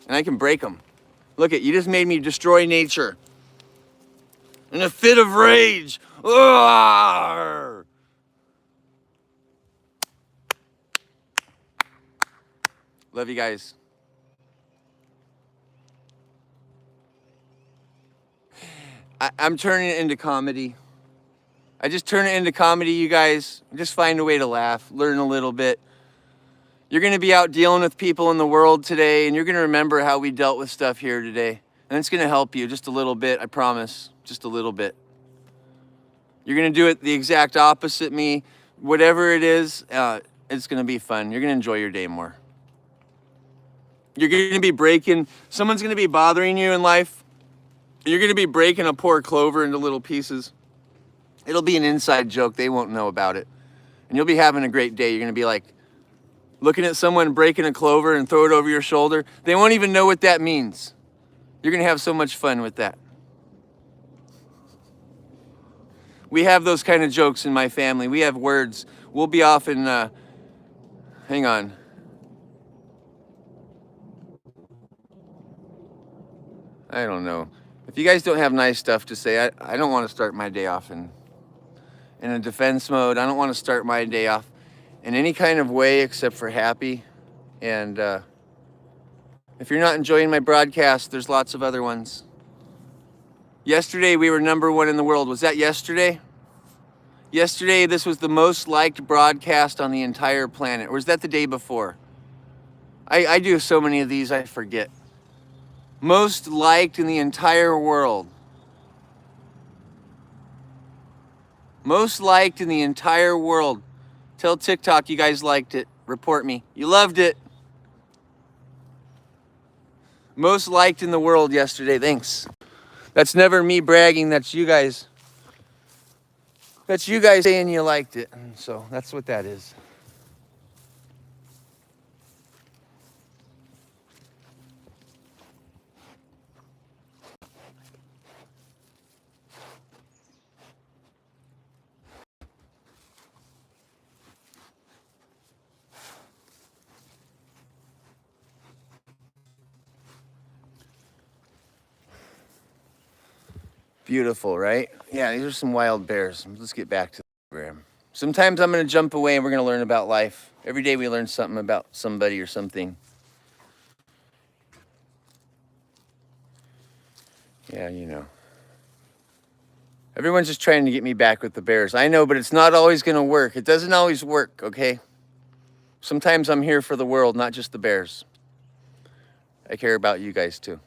And I can break them. Look you just made me destroy nature. In a fit of rage. Love you guys. I'm turning it into comedy. I just turn it into comedy, you guys. Just find a way to laugh, learn a little bit. You're going to be out dealing with people in the world today, and you're going to remember how we dealt with stuff here today. And it's going to help you just a little bit, I promise. Just a little bit. You're going to do it the exact opposite me. Whatever it is, it's going to be fun. You're going to enjoy your day more. You're going to be breaking, someone's going to be bothering you in life. You're going to be breaking a poor clover into little pieces. It'll be an inside joke. They won't know about it. And you'll be having a great day. You're going to be like looking at someone breaking a clover and throw it over your shoulder. They won't even know what that means. You're going to have so much fun with that. We have those kind of jokes in my family. We have words. We'll be off in, hang on. I don't know. If you guys don't have nice stuff to say, I don't want to start my day off in a defense mode. I don't want to start my day off in any kind of way except for happy. And if you're not enjoying my broadcast, there's lots of other ones. Yesterday, we were #1 in the world. Was that yesterday? Yesterday, this was the most liked broadcast on the entire planet. Or was that the day before? I do so many of these, I forget. Most liked in the entire world. Most liked in the entire world. Tell TikTok you guys liked it. Report me. You loved it. Most liked in the world yesterday. Thanks. That's never me bragging. That's you guys. That's you guys saying you liked it. So that's what that is. Beautiful, right? Yeah, these are some wild bears. Let's get back to the program. Sometimes I'm going to jump away and we're going to learn about life. Every day we learn something about somebody or something. Yeah, you know. Everyone's just trying to get me back with the bears. I know, but it's not always going to work. It doesn't always work, okay? Sometimes I'm here for the world, not just the bears. I care about you guys too.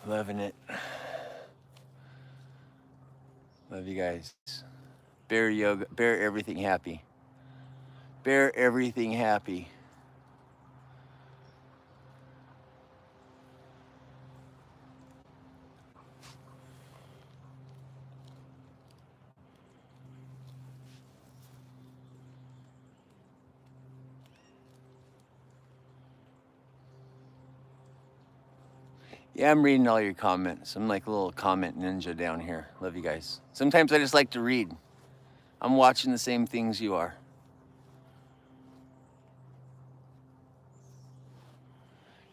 Loving it. Love you guys. Bear yoga, bear everything happy. Bear everything happy. Yeah, I'm reading all your comments. I'm like a little comment ninja down here. Love you guys. Sometimes I just like to read. I'm watching the same things you are.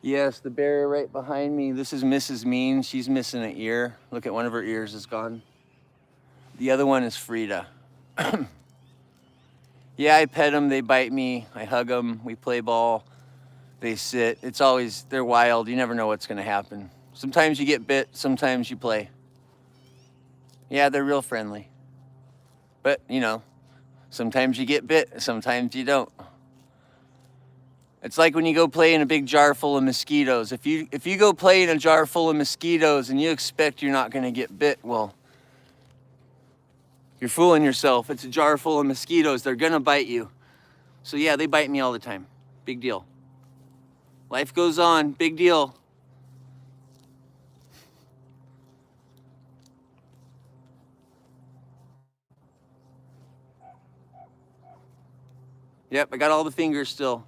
Yes, the bear right behind me. This is Mrs. Mean. She's missing an ear. Look at one of her ears is gone. The other one is Frida. Yeah, I pet them. They bite me. I hug them. We play ball. They sit. It's always, they're wild. You never know what's going to happen. Sometimes you get bit. Sometimes you play. Yeah, they're real friendly. But, you know, sometimes you get bit. Sometimes you don't. It's like when you go play in a big jar full of mosquitoes. If you go play in a jar full of mosquitoes and you expect you're not going to get bit, well, you're fooling yourself. It's a jar full of mosquitoes. They're going to bite you. So yeah, they bite me all the time. Big deal. Life goes on. Big deal. Yep, I got all the fingers still.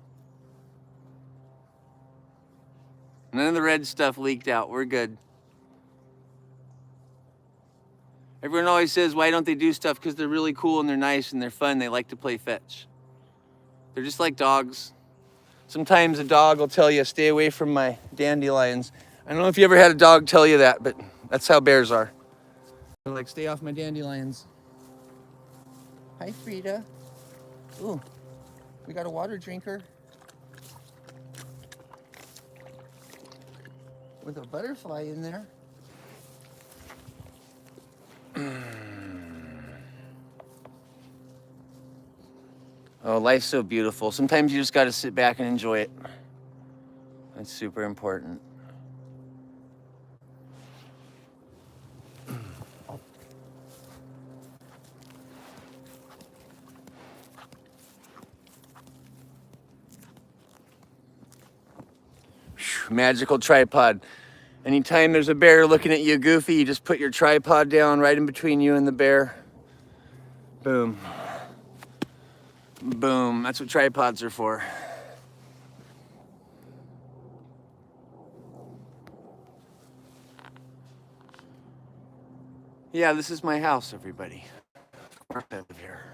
None of the red stuff leaked out. We're good. Everyone always says, why don't they do stuff? Because they're really cool and they're nice and they're fun. They like to play fetch. They're just like dogs. Sometimes a dog will tell you, stay away from my dandelions. I don't know if you ever had a dog tell you that, but that's how bears are. They're like, stay off my dandelions. Hi, Frida. Ooh, we got a water drinker with a butterfly in there. Oh, life's so beautiful. Sometimes you just got to sit back and enjoy it. That's super important. Magical tripod. Anytime there's a bear looking at you goofy, you just put your tripod down right in between you and the bear. Boom. Boom. That's what tripods are for. Yeah, this is my house, everybody. Of course I live here.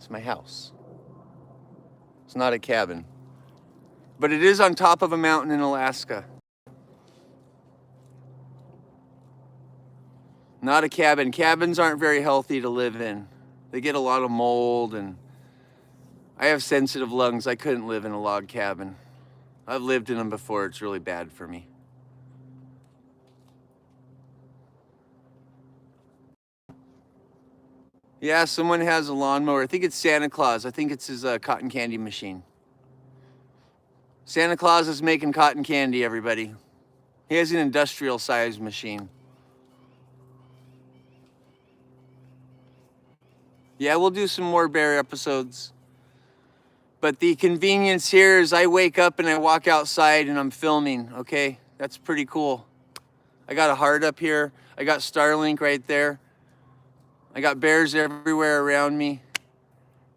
It's my house. It's not a cabin. But it is on top of a mountain in Alaska. Not a cabin. Cabins aren't very healthy to live in. They get a lot of mold, and I have sensitive lungs. I couldn't live in a log cabin. I've lived in them before. It's really bad for me. Yeah, someone has a lawnmower. I think it's Santa Claus. I think it's his cotton candy machine. Santa Claus is making cotton candy, everybody. He has an industrial-sized machine. Yeah, we'll do some more bear episodes. But the convenience here is I wake up and I walk outside and I'm filming, okay? That's pretty cool. I got a heart up here. I got Starlink right there. I got bears everywhere around me.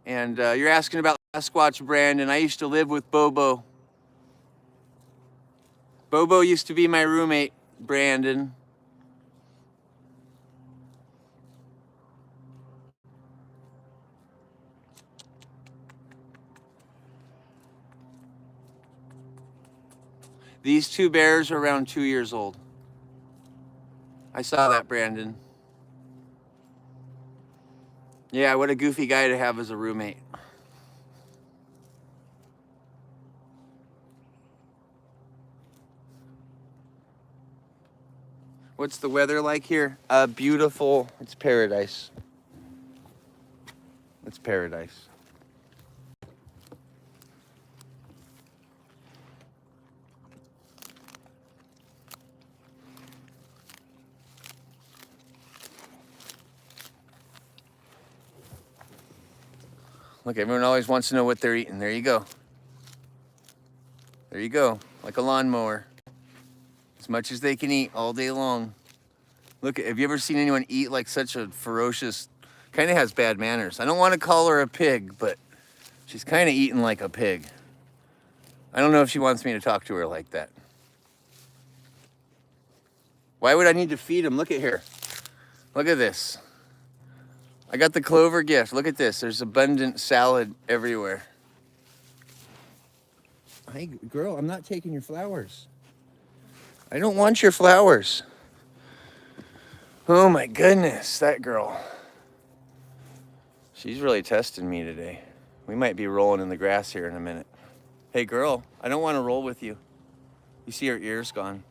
And you're asking about Sasquatch Brandon. I used to live with Bobo. Bobo used to be my roommate, Brandon. These two bears are around 2 years old. I saw that, Brandon. Yeah, what a goofy guy to have as a roommate. What's the weather like here? Beautiful. It's paradise. It's paradise. Look, everyone always wants to know what they're eating. There you go. There you go. Like a lawnmower. As much as they can eat all day long. Look, have you ever seen anyone eat like such a ferocious, kind of has bad manners. I don't want to call her a pig, but she's kind of eating like a pig. I don't know if she wants me to talk to her like that. Why would I need to feed him? Look at here. Look at this. I got the Clover gift. Look at this. There's abundant salad everywhere. Hey, girl, I'm not taking your flowers. I don't want your flowers. Oh my goodness, that girl. She's really testing me today. We might be rolling in the grass here in a minute. Hey girl, I don't want to roll with you. You see her ears gone.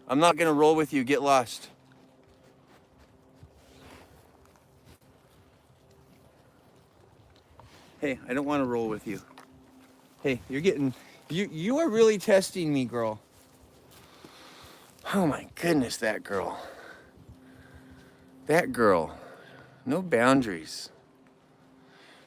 I'm not gonna roll with you, get lost. Hey, I don't want to roll with you. Hey, you are really testing me, girl. Oh my goodness, that girl. That girl. No boundaries.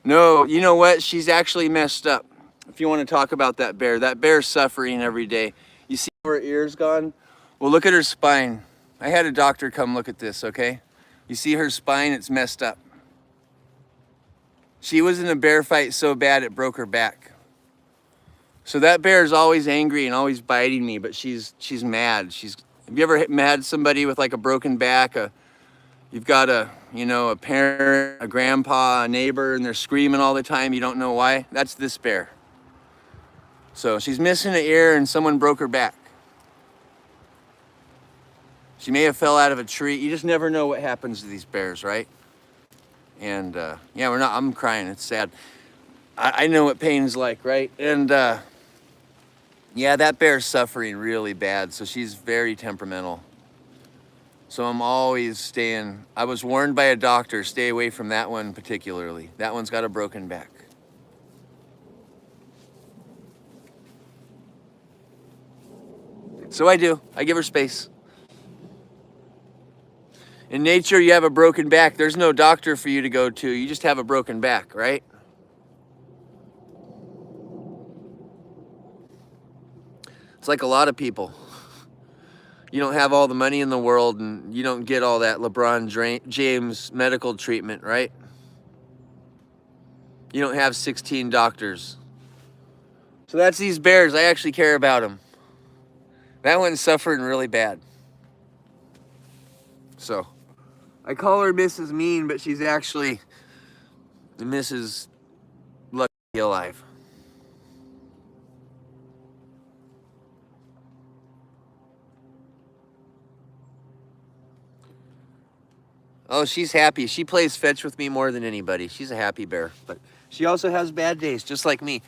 No, you know what? She's actually messed up. If you want to talk about that bear's suffering every day. You see her ears gone? Well, look at her spine. I had a doctor come look at this, okay? You see her spine? It's messed up. She was in a bear fight so bad it broke her back. So that bear is always angry and always biting me, but she's mad. Have you ever had somebody with like a broken back? You've got a parent, a grandpa, a neighbor, and they're screaming all the time. You don't know why. That's this bear. So she's missing an ear and someone broke her back. She may have fell out of a tree. You just never know what happens to these bears, right? And yeah, I'm crying. It's sad. I know what pain's like, right? And yeah, that bear's suffering really bad. So she's very temperamental. So I'm always I was warned by a doctor, stay away from that one particularly. That one's got a broken back. So I do. I give her space. In nature, you have a broken back. There's no doctor for you to go to. You just have a broken back, right? It's like a lot of people. You don't have all the money in the world and you don't get all that LeBron James medical treatment, right? You don't have 16 doctors. So that's these bears. I actually care about them. That one's suffering really bad. So I call her Mrs. Mean, but she's actually and Mrs. Lucky alive. Oh, she's happy. She plays fetch with me more than anybody. She's a happy bear. But she also has bad days, just like me.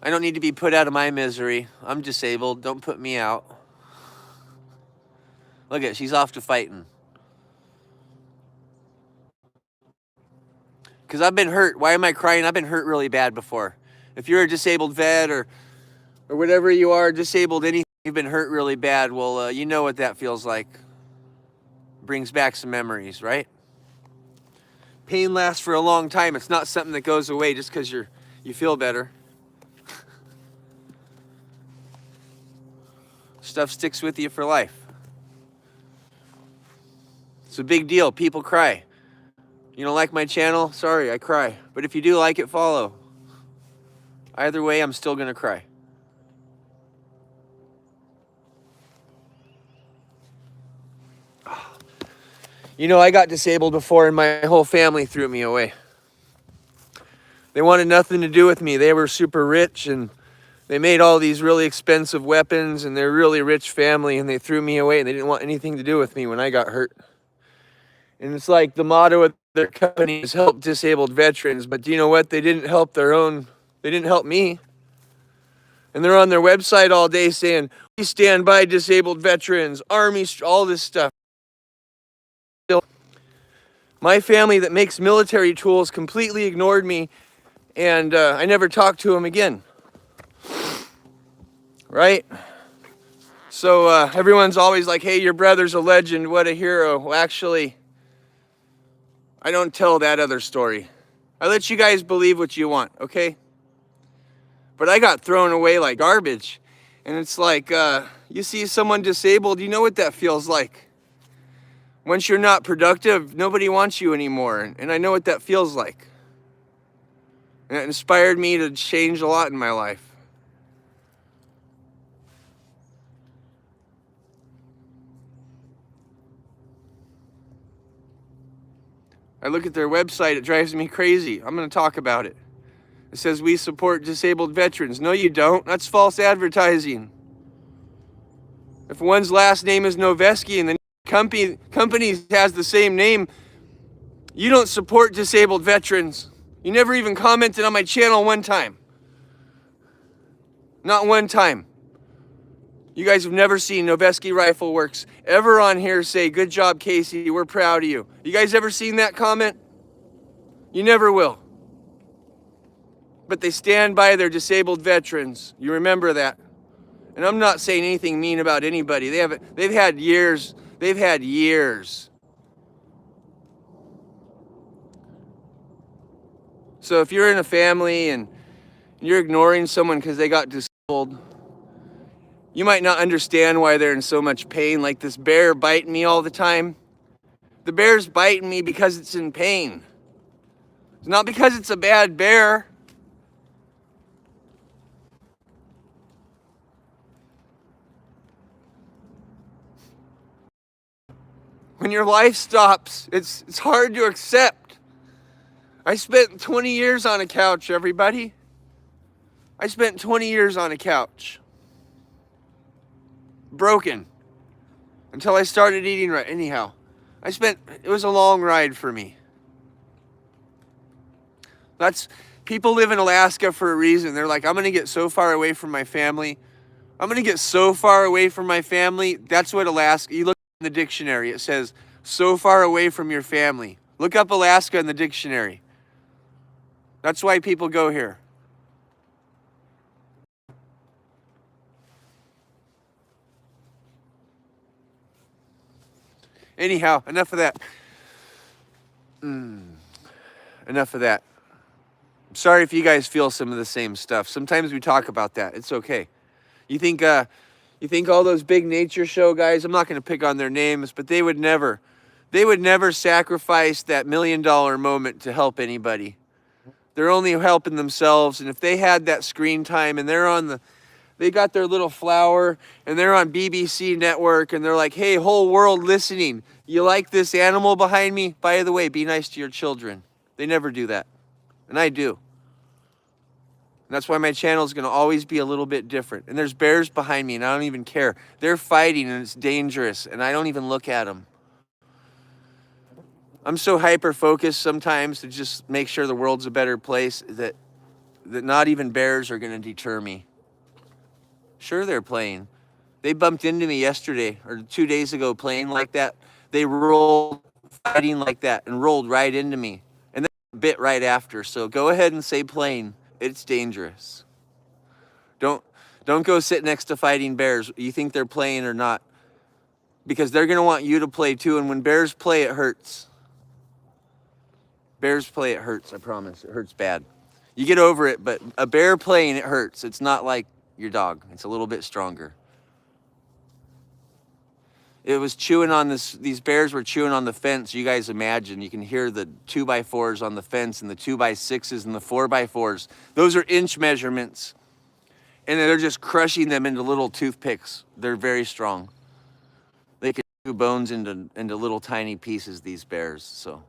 I don't need to be put out of my misery. I'm disabled. Don't put me out. Look at it. She's off to fighting. Because I've been hurt. Why am I crying? I've been hurt really bad before. If you're a disabled vet or whatever you are, disabled anything, you've been hurt really bad, well, you know what that feels like. Brings back some memories, right? Pain lasts for a long time. It's not something that goes away just because you feel better. Stuff sticks with you for life. It's a big deal. People cry. You don't like my channel? Sorry, I cry. But if you do like it, follow. Either way, I'm still going to cry. You know, I got disabled before and my whole family threw me away. They wanted nothing to do with me. They were super rich and they made all these really expensive weapons and they're a really rich family and they threw me away and they didn't want anything to do with me when I got hurt. And it's like the motto of their company is help disabled veterans, but do you know what? They didn't help they didn't help me. And they're on their website all day saying, we stand by disabled veterans, Army, all this stuff. My family that makes military tools completely ignored me, and I never talked to them again. Right? So everyone's always like, hey, your brother's a legend, what a hero. Well, actually, I don't tell that other story. I let you guys believe what you want, okay? But I got thrown away like garbage. And it's like, you see someone disabled, you know what that feels like. Once you're not productive, nobody wants you anymore. And I know what that feels like. And it inspired me to change a lot in my life. I look at their website, it drives me crazy. I'm going to talk about it. It says we support disabled veterans. No, you don't. That's false advertising. If one's last name is Noveske and the company has the same name, you don't support disabled veterans. You never even commented on my channel one time. Not one time. You guys have never seen Noveske Rifle Works ever on here say, good job, Casey, we're proud of you. You guys ever seen that comment? You never will. But they stand by their disabled veterans. You remember that. And I'm not saying anything mean about anybody. They've had years. They've had years. So if you're in a family and you're ignoring someone because they got disabled, you might not understand why they're in so much pain. Like this bear biting me all the time. The bear's biting me because it's in pain. It's not because it's a bad bear. When your life stops, it's hard to accept. I spent 20 years on a couch, everybody. I spent 20 years on a couch. Broken. Until I started eating right. Anyhow, it was a long ride for me. People live in Alaska for a reason. They're like, I'm going to get so far away from my family. I'm going to get so far away from my family. That's what Alaska, you look in the dictionary, it says, so far away from your family. Look up Alaska in the dictionary. That's why people go here. Anyhow, enough of that. Enough of that. I'm sorry if you guys feel some of the same stuff. Sometimes we talk about that. It's okay. You think all those big nature show guys, I'm not going to pick on their names, but they would never sacrifice that $1 million moment to help anybody. They're only helping themselves. And if they had that screen time and they got their little flower and they're on BBC network and they're like, hey, whole world listening. You like this animal behind me? By the way, be nice to your children. They never do that. And I do. And that's why my channel is going to always be a little bit different. And there's bears behind me, and I don't even care. They're fighting, and it's dangerous, and I don't even look at them. I'm so hyper-focused sometimes to just make sure the world's a better place that not even bears are going to deter me. Sure, they're playing. They bumped into me yesterday or 2 days ago playing like that. They rolled, fighting like that, and rolled right into me. And then bit right after. So go ahead and say playing. It's dangerous. Don't go sit next to fighting bears. You think they're playing or not. Because they're going to want you to play too. And when bears play, it hurts. Bears play, it hurts, I promise. It hurts bad. You get over it, but a bear playing, it hurts. It's not like your dog. It's a little bit stronger. It was chewing on this, these bears were chewing on the fence. You guys imagine, you can hear the 2x4s on the fence and the 2x6s and the 4x4s. Those are inch measurements. And they're just crushing them into little toothpicks. They're very strong. They can chew bones into little tiny pieces, these bears, so.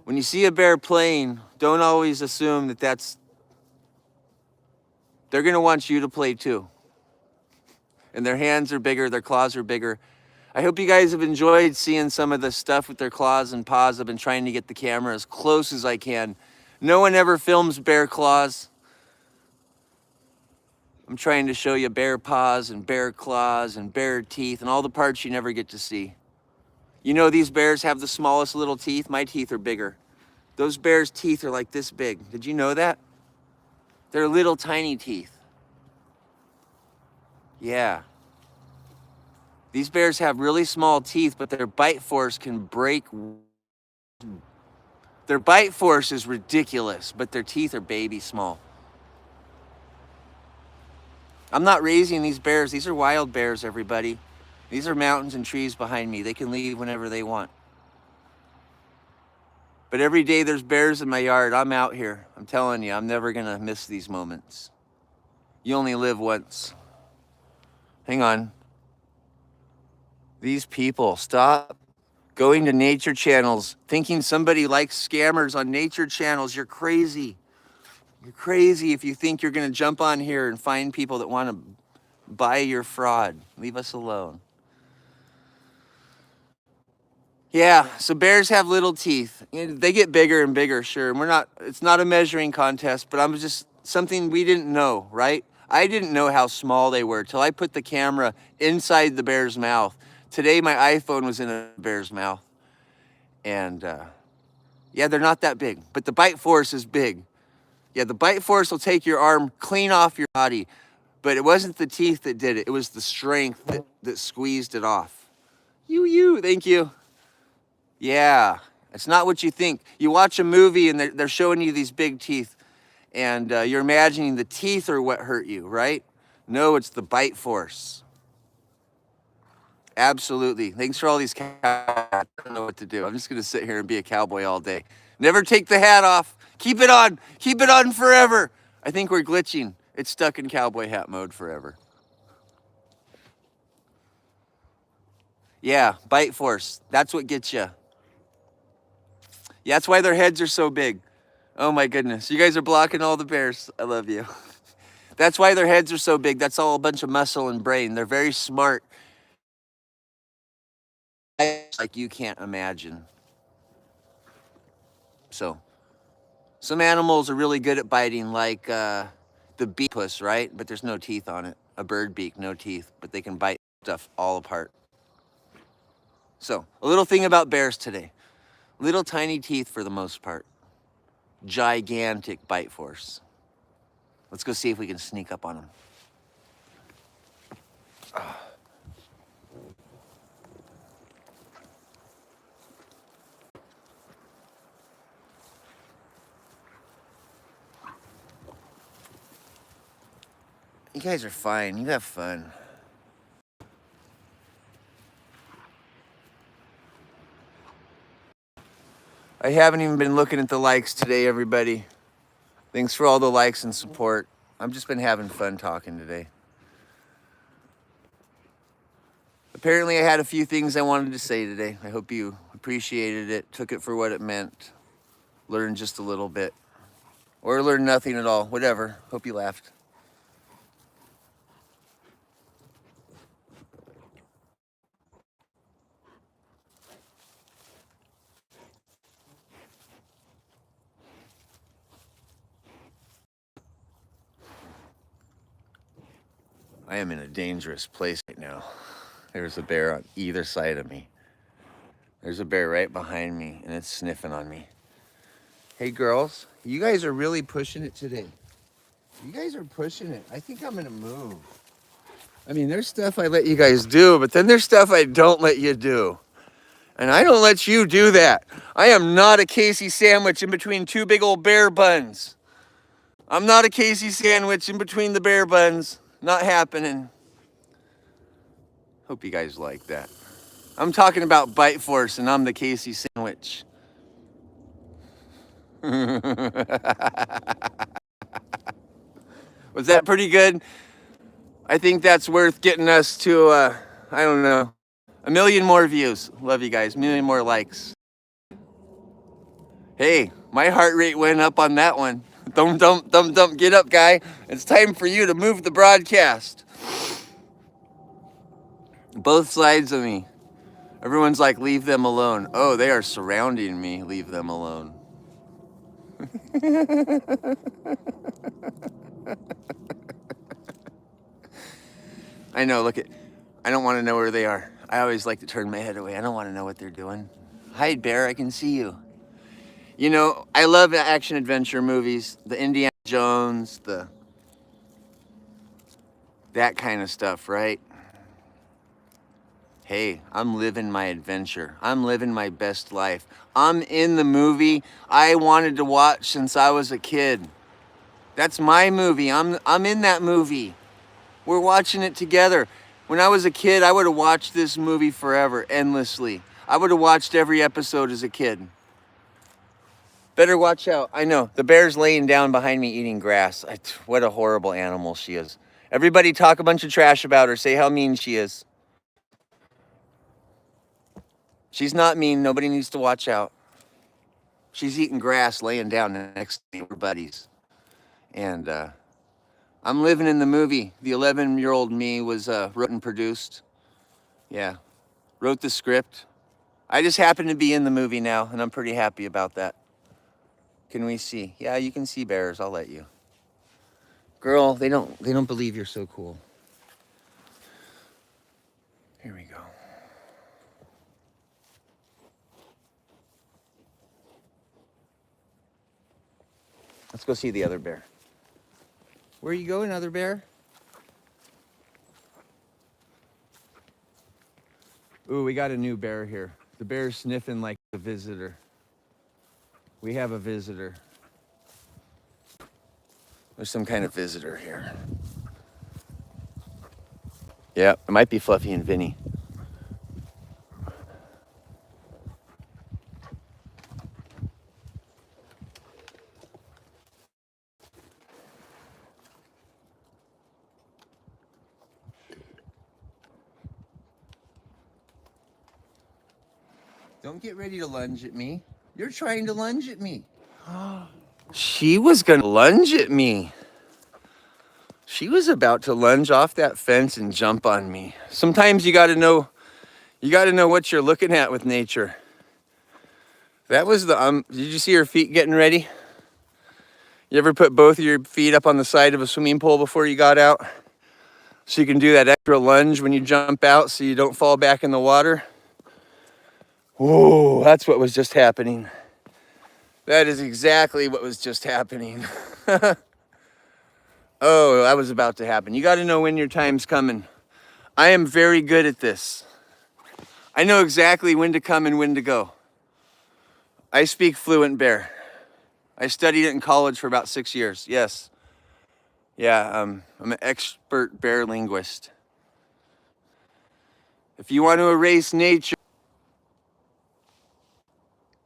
When you see a bear playing, don't always assume that they're gonna want you to play too. And their hands are bigger, their claws are bigger. I hope you guys have enjoyed seeing some of the stuff with their claws and paws. I've been trying to get the camera as close as I can. No one ever films bear claws. I'm trying to show you bear paws and bear claws and bear teeth and all the parts you never get to see. You know these bears have the smallest little teeth? My teeth are bigger. Those bears' teeth are like this big. Did you know that? They're little tiny teeth. Yeah. These bears have really small teeth, but their bite force can break. Their bite force is ridiculous, but their teeth are baby small. I'm not raising these bears. These are wild bears, everybody. These are mountains and trees behind me. They can leave whenever they want. But every day there's bears in my yard. I'm out here. I'm telling you, I'm never going to miss these moments. You only live once. Hang on. These people, stop going to nature channels, thinking somebody likes scammers on nature channels. You're crazy. You're crazy if you think you're going to jump on here and find people that want to buy your fraud. Leave us alone. Yeah, so bears have little teeth. They get bigger and bigger, sure. And it's not a measuring contest, but I'm just something we didn't know, right? I didn't know how small they were till I put the camera inside the bear's mouth. Today, my iPhone was in a bear's mouth. And yeah, they're not that big, but the bite force is big. Yeah, the bite force will take your arm clean off your body, but it wasn't the teeth that did it. It was the strength that squeezed it off. Thank you. Yeah, it's not what you think. You watch a movie and they're showing you these big teeth, and you're imagining the teeth are what hurt you, right? No, it's the bite force. Absolutely. Thanks for all these cowboys. I don't know what to do. I'm just going to sit here and be a cowboy all day. Never take the hat off. Keep it on. Keep it on forever. I think we're glitching. It's stuck in cowboy hat mode forever. Yeah, bite force. That's what gets you. Yeah, that's why their heads are so big. Oh my goodness. You guys are blocking all the bears. I love you. That's why their heads are so big. That's all a bunch of muscle and brain. They're very smart. Like you can't imagine. So, some animals are really good at biting, like the beak puss, right? But there's no teeth on it. A bird beak, no teeth, but they can bite stuff all apart. So, a little thing about bears today. Little tiny teeth for the most part. Gigantic bite force. Let's go see if we can sneak up on them. You guys are fine. You have fun. I haven't even been looking at the likes today, everybody. Thanks for all the likes and support. I've just been having fun talking today. Apparently, I had a few things I wanted to say today. I hope you appreciated it, took it for what it meant. learn just a little bit. Or learn nothing at all. Whatever. Hope you laughed. I am in a dangerous place right now. There's a bear on either side of me. There's a bear right behind me, and it's sniffing on me. Hey, girls, you guys are really pushing it today. You guys are pushing it. I think I'm going to move. I mean, there's stuff I let you guys do, but then there's stuff I don't let you do. And I don't let you do that. I am not a Casey sandwich in between two big old bear buns. I'm not a Casey sandwich in between the bear buns. Not happening. Hope you guys like that. I'm talking about Bite Force, and I'm the Casey sandwich. Was that pretty good? I think that's worth getting us to, I don't know, 1 million more views. Love you guys. 1 million more likes. Hey, my heart rate went up on that one. Dum, dum, dum, dum. Get up, guy. It's time for you to move the broadcast. Both sides of me. Everyone's like, leave them alone. Oh, they are surrounding me. Leave them alone. I know, look at, I don't want to know where they are. I always like to turn my head away. I don't want to know what they're doing. Hi, bear, I can see you. You know, I love action adventure movies, the Indiana Jones, that kind of stuff, right? Hey, I'm living my adventure. I'm living my best life. I'm in the movie I wanted to watch since I was a kid. That's my movie. I'm in that movie. We're watching it together. When I was a kid, I would have watched this movie forever, endlessly. I would have watched every episode as a kid. Better watch out. I know, the bear's laying down behind me eating grass. What a horrible animal she is. Everybody talk a bunch of trash about her. Say how mean she is. She's not mean. Nobody needs to watch out. She's eating grass laying down next to me. We're buddies. And I'm living in the movie. The 11-year-old me was wrote and produced. Yeah, wrote the script. I just happen to be in the movie now, and I'm pretty happy about that. Can we see? Yeah, you can see bears. I'll let you. Girl, they don't believe you're so cool. Here we go. Let's go see the other bear. Where are you going, other bear? Ooh, we got a new bear here. The bear's sniffing like a visitor. We have a visitor. There's some kind of visitor here. Yeah, it might be Fluffy and Vinny. Don't get ready to lunge at me. You're trying to lunge at me. She was gonna lunge at me. She was about to lunge off that fence and jump on me. Sometimes you gotta know what you're looking at with nature. That was the, did you see her feet getting ready? You ever put both of your feet up on the side of a swimming pool before you got out? So you can do that extra lunge when you jump out so you don't fall back in the water? Whoa, that's what was just happening. That is exactly what was just happening. Oh, that was about to happen. You got to know when your time's coming. I am very good at this. I know exactly when to come and when to go. I speak fluent bear. I studied it in college for about 6 years. Yes. Yeah, I'm an expert bear linguist. If you want to erase nature,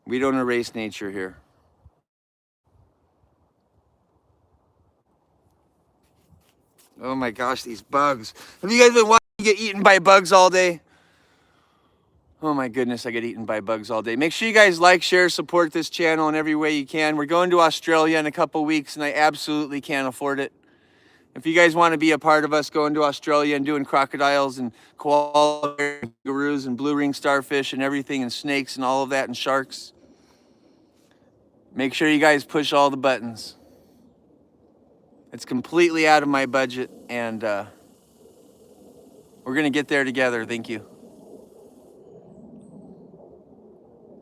we don't erase nature here. Oh my gosh, these bugs. Have you guys been watching me get eaten by bugs all day? Oh my goodness, I get eaten by bugs all day. Make sure you guys like, share, support this channel in every way you can. We're going to Australia in a couple weeks and I absolutely can't afford it. If you guys want to be a part of us going to Australia and doing crocodiles and koala bears and kangaroos and blue ring starfish and everything and snakes and all of that and sharks, make sure you guys push all the buttons. It's completely out of my budget and we're going to get there together. Thank you.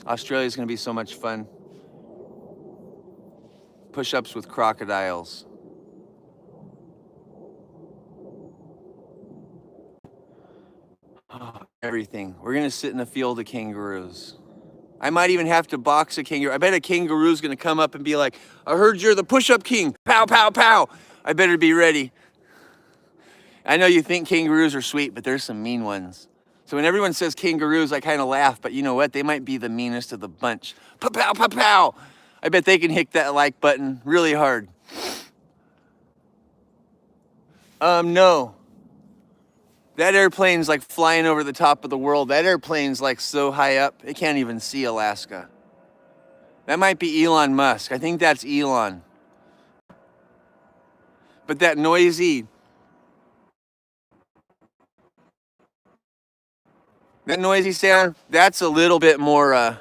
Australia is going to be so much fun. Push-ups with crocodiles. Everything. We're going to sit in a field of kangaroos. I might even have to box a kangaroo. I bet a kangaroo's going to come up and be like, I heard you're the push-up king. Pow, pow, pow. I better be ready. I know you think kangaroos are sweet, but there's some mean ones. So when everyone says kangaroos, I kind of laugh, but you know what? They might be the meanest of the bunch. Pow, pow, pow, pow. I bet they can hit that like button really hard. No. That airplane's like flying over the top of the world. That airplane's like so high up, it can't even see Alaska. That might be Elon Musk. I think that's Elon. But that noisy sound, that's a little bit more,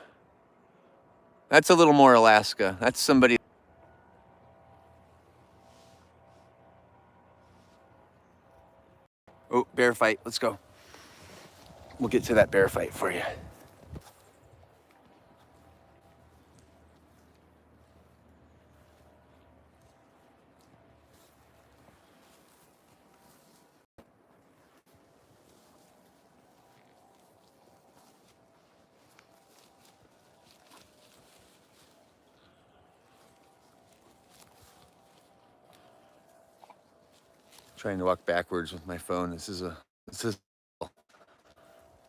that's a little more Alaska. That's somebody. Oh, bear fight, let's go. We'll get to that bear fight for you. Trying to walk backwards with my phone. This is and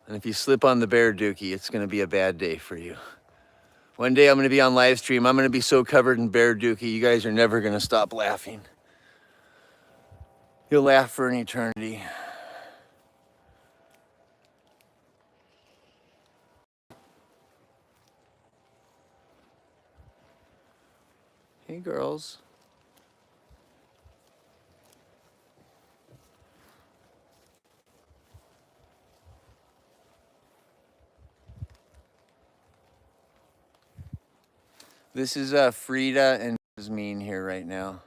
if you slip on the bear dookie, it's gonna be a bad day for you. One day I'm gonna be on live stream. I'm gonna be so covered in bear dookie, you guys are never gonna stop laughing. You'll laugh for an eternity. Hey girls. This is Frida and Yasmin here right now.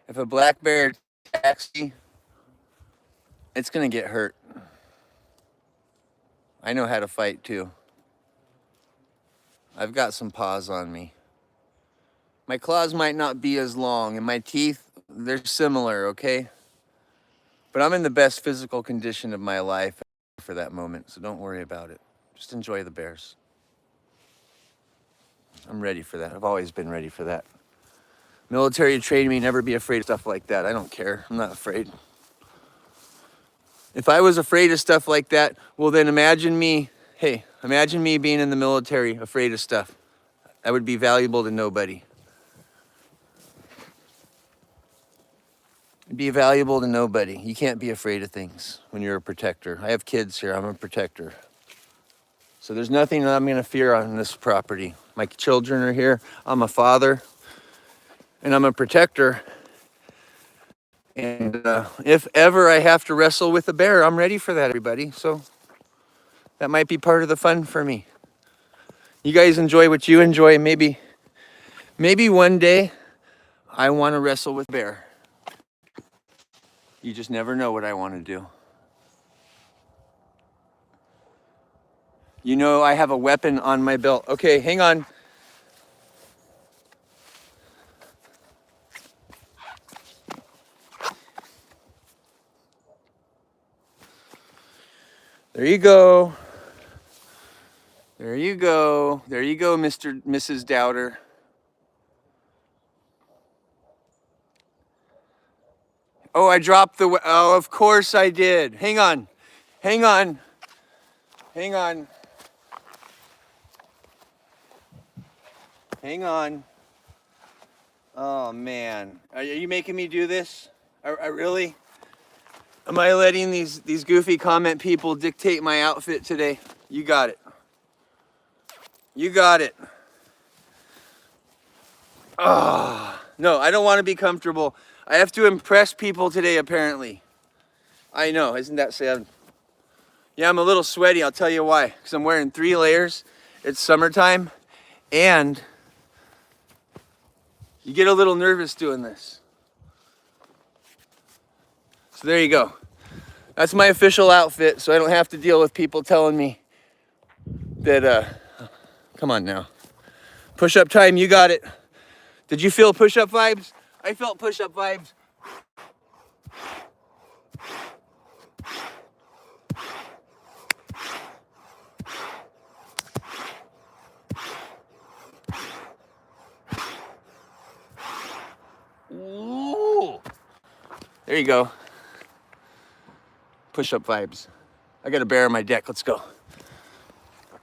If a black bear attacks me, it's gonna get hurt. I know how to fight too. I've got some paws on me. My claws might not be as long and my teeth, they're similar, okay? But I'm in the best physical condition of my life for that moment, so don't worry about it. Just enjoy the bears. I'm ready for that. I've always been ready for that. Military trained me never be afraid of stuff like that. I don't care. I'm not afraid. If I was afraid of stuff like that, well then imagine me being in the military afraid of stuff. I would be valuable to nobody. It'd be valuable to nobody. You can't be afraid of things when you're a protector. I have kids here. I'm a protector. So there's nothing that I'm going to fear on this property. My children are here. I'm a father. And I'm a protector. And if ever I have to wrestle with a bear, I'm ready for that, everybody. So that might be part of the fun for me. You guys enjoy what you enjoy. Maybe one day I want to wrestle with a bear. You just never know what I want to do. You know, I have a weapon on my belt. Okay, hang on. There you go. There you go. There you go, Mrs. Doubter. Oh, I dropped the, oh, of course I did. Hang on. Hang on. Hang on. Hang on. Oh, man. Are you making me do this? I really? Am I letting these goofy comment people dictate my outfit today? You got it. You got it. Ah, no, I don't want to be comfortable. I have to impress people today, apparently. I know, isn't that sad? Yeah, I'm a little sweaty, I'll tell you why. Because I'm wearing 3 layers. It's summertime, and you get a little nervous doing this. So there you go. That's my official outfit, so I don't have to deal with people telling me that, come on now. Push-up time, you got it. Did you feel push-up vibes? I felt push-up vibes. Ooh. There you go. Push-up vibes. I got a bear on my deck. Let's go.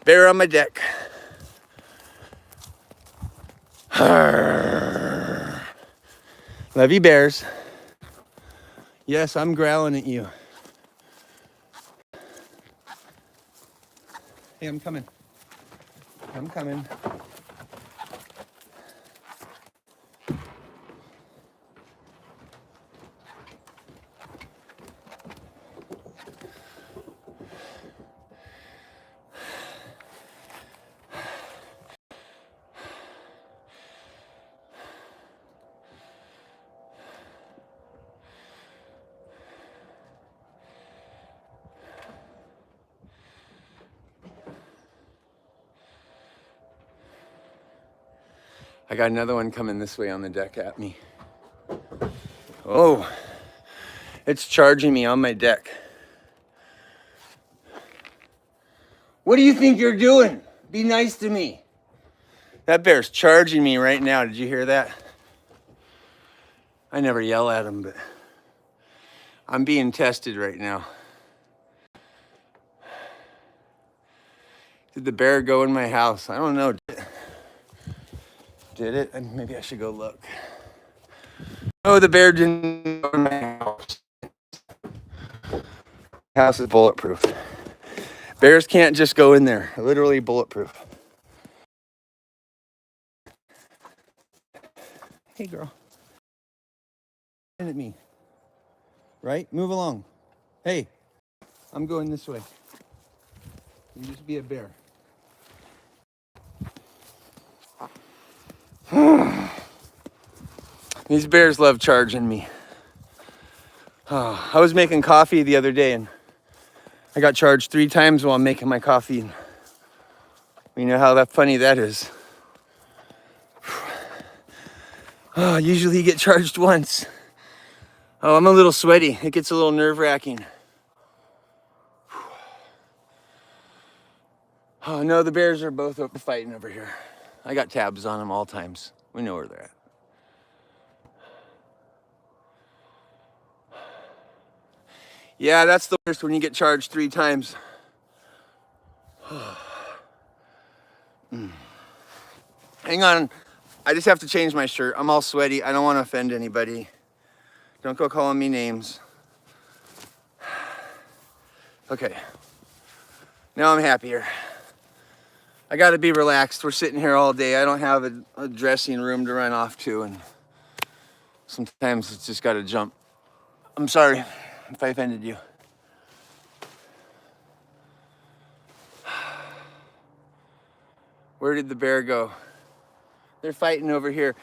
Bear on my deck. Love you, bears. Yes, I'm growling at you. Hey, I'm coming. I'm coming. I got another one coming this way on the deck at me. Oh, it's charging me on my deck. What do you think you're doing? Be nice to me. That bear's charging me right now. Did you hear that? I never yell at him, but I'm being tested right now. Did the bear go in my house? I don't know. Did it? Maybe I should go look. No, the bear didn't go in my house. House is bulletproof. Bears can't just go in there. Literally bulletproof. Hey, girl. At me. Right? Move along. Hey, I'm going this way. You just be a bear. These bears love charging me. Oh, I was making coffee the other day and I got charged 3 times while I'm making my coffee. And you know how funny that is. Oh, usually you get charged once. Oh, I'm a little sweaty. It gets a little nerve-wracking. Oh no, the bears are both fighting over here. I got tabs on them all times. We know where they're at. Yeah, that's the worst when you get charged 3 times. Hang on, I just have to change my shirt. I'm all sweaty. I don't want to offend anybody. Don't go calling me names. Okay, now I'm happier. I gotta be relaxed. We're sitting here all day. I don't have a dressing room to run off to, and sometimes it's just gotta jump. I'm sorry if I offended you. Where did the bear go? They're fighting over here.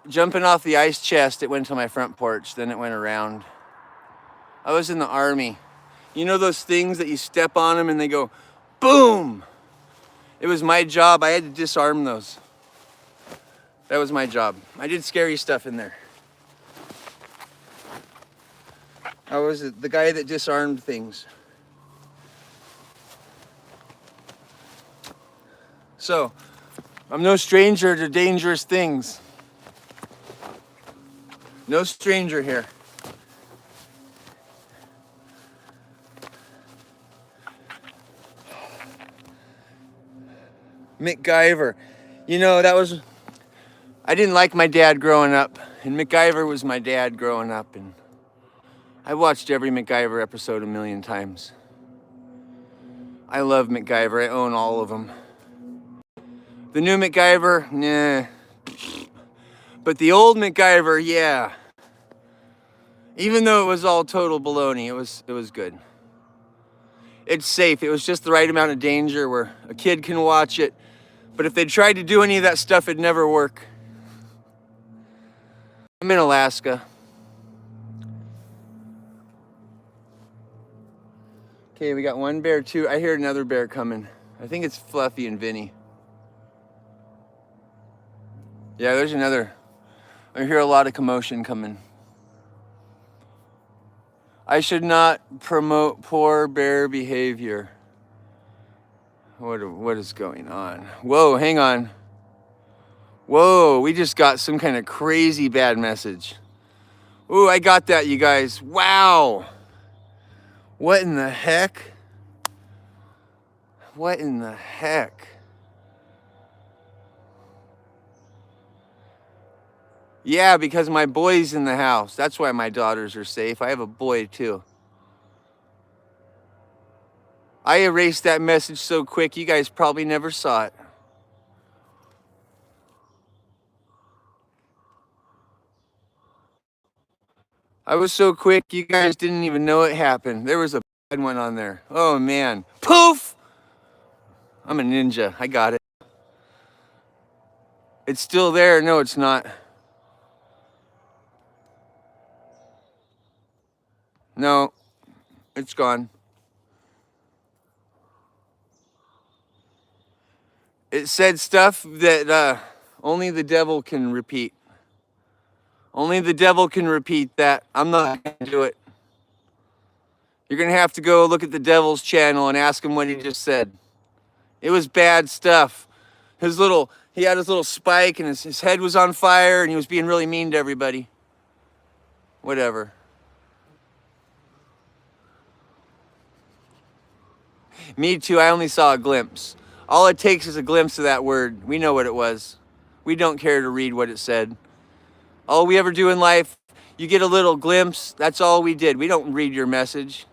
Jumping off the ice chest, it went to my front porch, then it went around. I was in the Army. You know those things that you step on them and they go, boom! It was my job. I had to disarm those. That was my job. I did scary stuff in there. I was the guy that disarmed things. So, I'm no stranger to dangerous things. No stranger here. MacGyver. You know, I didn't like my dad growing up, and MacGyver was my dad growing up, and I watched every MacGyver episode a million times. I love MacGyver. I own all of them. The new MacGyver, nah. But the old MacGyver, yeah. Even though it was all total baloney, it was good. It's safe. It was just the right amount of danger where a kid can watch it. But if they tried to do any of that stuff, it'd never work. I'm in Alaska. Okay, we got one bear too. I hear another bear coming. I think it's Fluffy and Vinny. Yeah, there's another. I hear a lot of commotion coming. I should not promote poor bear behavior. What is going on? Whoa, hang on. Whoa, we just got some kind of crazy bad message. Ooh, I got that, you guys. Wow. What in the heck? What in the heck? Yeah, because my boy's in the house. That's why my daughters are safe. I have a boy too. I erased that message so quick, you guys probably never saw it. I was so quick, you guys didn't even know it happened. There was a bad one on there. Oh man. Poof! I'm a ninja. I got it. It's still there. No, it's not. No, it's gone. It said stuff that only the devil can repeat. Only the devil can repeat that. I'm not going to do it. You're going to have to go look at the devil's channel and ask him what he just said. It was bad stuff. He had his little spike and his head was on fire and he was being really mean to everybody. Whatever. Me too, I only saw a glimpse. All it takes is a glimpse of that word. We know what it was. We don't care to read what it said. All we ever do in life, you get a little glimpse, that's all we did. We don't read your message.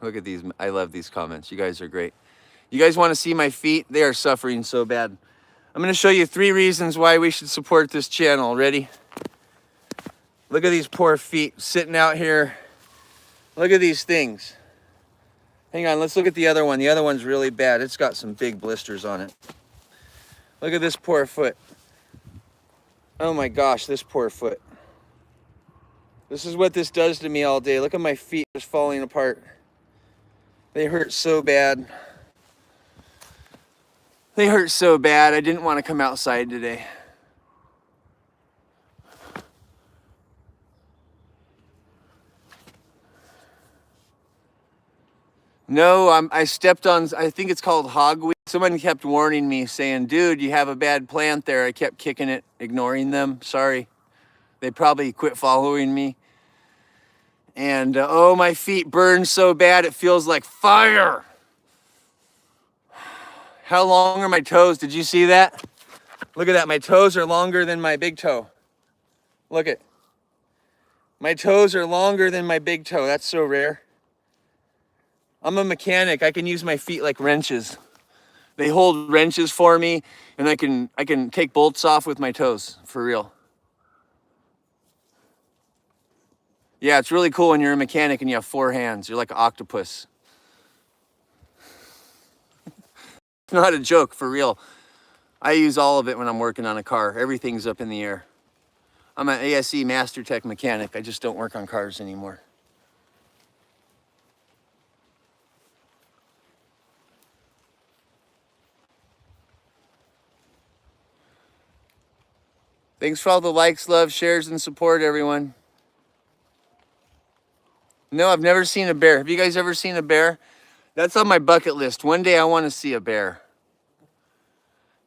Look at these, I love these comments. You guys are great. You guys want to see my feet? They are suffering so bad. I'm going to show you 3 reasons why we should support this channel. Ready? Look at these poor feet sitting out here. Look at these things. Hang on, let's look at the other one. The other one's really bad. It's got some big blisters on it. Look at this poor foot. Oh my gosh, this poor foot. This is what this does to me all day. Look at my feet just falling apart. They hurt so bad. They hurt so bad. I didn't want to come outside today. No, I stepped on, I think it's called hogweed. Someone kept warning me saying, dude, you have a bad plant there. I kept kicking it, ignoring them. Sorry. They probably quit following me. And oh, my feet burn so bad it feels like fire. How long are my toes? Did you see that? Look at that. My toes are longer than my big toe. Look at. My toes are longer than my big toe. That's so rare. I'm a mechanic. I can use my feet like wrenches. They hold wrenches for me, and I can take bolts off with my toes, for real. Yeah, it's really cool when you're a mechanic and you have 4 hands. You're like an octopus. It's not a joke, for real. I use all of it when I'm working on a car. Everything's up in the air. I'm an ASE Master Tech mechanic. I just don't work on cars anymore. Thanks for all the likes, love, shares, and support, everyone. No, I've never seen a bear. Have you guys ever seen a bear? That's on my bucket list. One day I want to see a bear.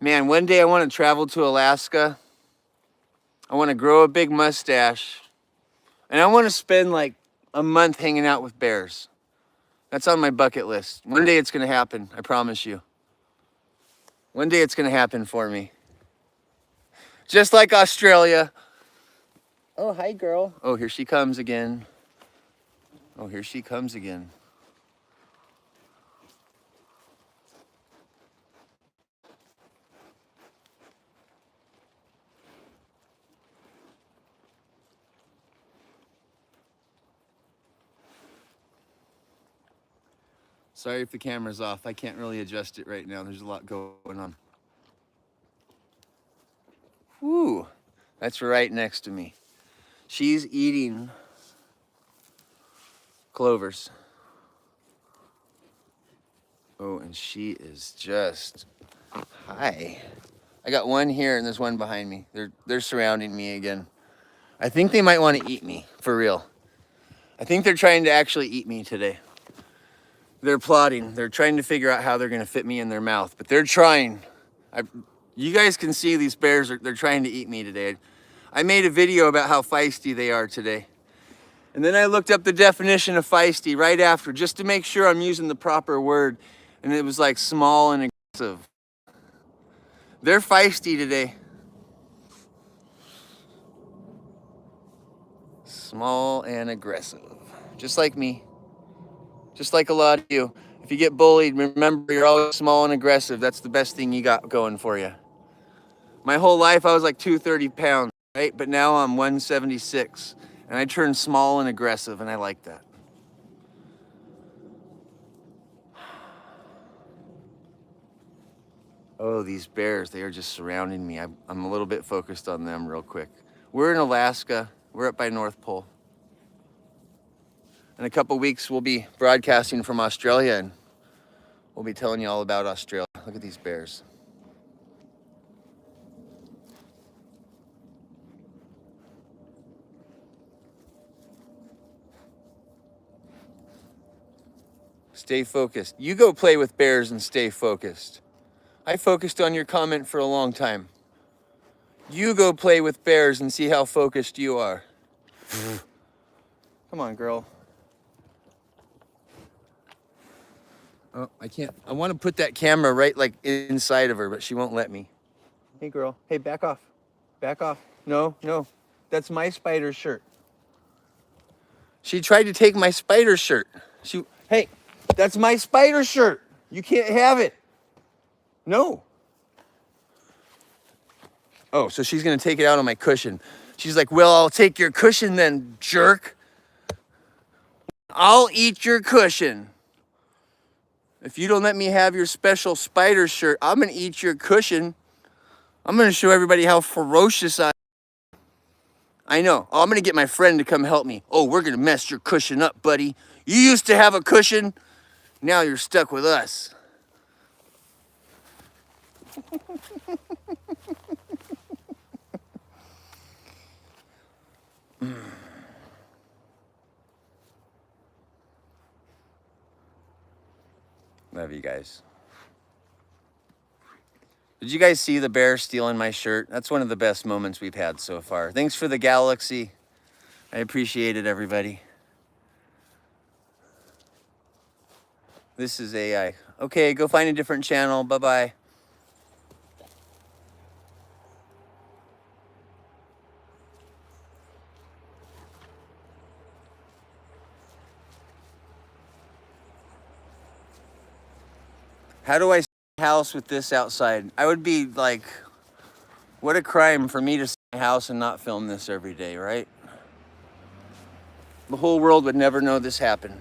Man, one day I want to travel to Alaska. I want to grow a big mustache. And I want to spend like a month hanging out with bears. That's on my bucket list. One day it's going to happen. I promise you. One day it's going to happen for me. Just like Australia. Oh, hi, girl. Oh, here she comes again. Oh, here she comes again. Sorry if the camera's off. I can't really adjust it right now. There's a lot going on. Woo, that's right next to me. She's eating clovers. Oh, and she is just, hi. I got one here and there's one behind me. They're surrounding me again. I think they might want to eat me, for real. I think they're trying to actually eat me today. They're plotting. They're trying to figure out how they're going to fit me in their mouth, but they're trying. You guys can see these bears, they're trying to eat me today. I made a video about how feisty they are today. And then I looked up the definition of feisty right after, just to make sure I'm using the proper word. And it was like small and aggressive. They're feisty today. Small and aggressive. Just like me. Just like a lot of you. If you get bullied, remember you're always small and aggressive. That's the best thing you got going for you. My whole life I was like 230 pounds, right? But now I'm 176. And I turned small and aggressive, and I like that. Oh, these bears, they are just surrounding me. I'm a little bit focused on them real quick. We're in Alaska. We're up by North Pole. In a couple weeks, we'll be broadcasting from Australia, and we'll be telling you all about Australia. Look at these bears. Stay focused. You go play with bears and stay focused. I focused on your comment for a long time. You go play with bears and see how focused you are. Come on, girl. Oh, I can't. I want to put that camera right like inside of her, but she won't let me. Hey, girl. Hey, back off. Back off. No, no. That's my spider shirt. She tried to take my spider shirt. Hey, that's my spider shirt. You can't have it. No. Oh, so she's going to take it out on my cushion. She's like, well, I'll take your cushion then, jerk. I'll eat your cushion. If you don't let me have your special spider shirt, I'm going to eat your cushion. I'm going to show everybody how ferocious I know. Oh, I'm going to get my friend to come help me. Oh, we're going to mess your cushion up, buddy. You used to have a cushion. Now you're stuck with us. Love you guys. Did you guys see the bear stealing my shirt? That's one of the best moments we've had so far. Thanks for the galaxy. I appreciate it, everybody. This is AI. Okay, go find a different channel. Bye-bye. How do I see a house with this outside? I would be like, what a crime for me to see a house and not film this every day, right? The whole world would never know this happened.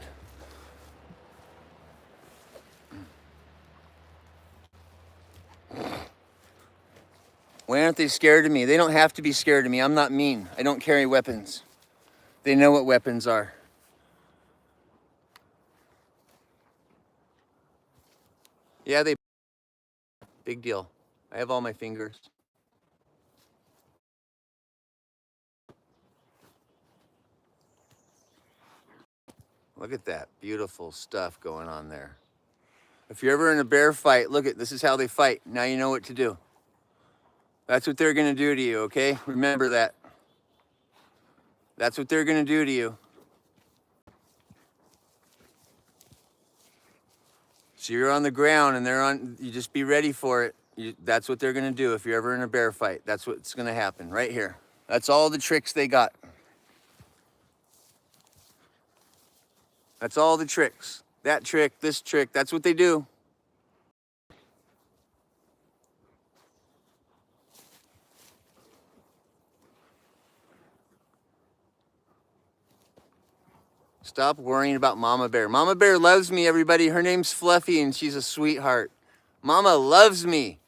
Why aren't they scared of me? They don't have to be scared of me. I'm not mean. I don't carry weapons. They know what weapons are. Yeah, big deal. I have all my fingers. Look at that beautiful stuff going on there. If you're ever in a bear fight, look at this is how they fight. Now you know what to do. That's what they're going to do to you, okay? Remember that. That's what they're going to do to you. So you're on the ground and you just be ready for it. That's what they're going to do if you're ever in a bear fight. That's what's going to happen right here. That's all the tricks they got. That's all the tricks. That trick, this trick, that's what they do. Stop worrying about Mama Bear. Mama Bear loves me, everybody. Her name's Fluffy, and she's a sweetheart. Mama loves me.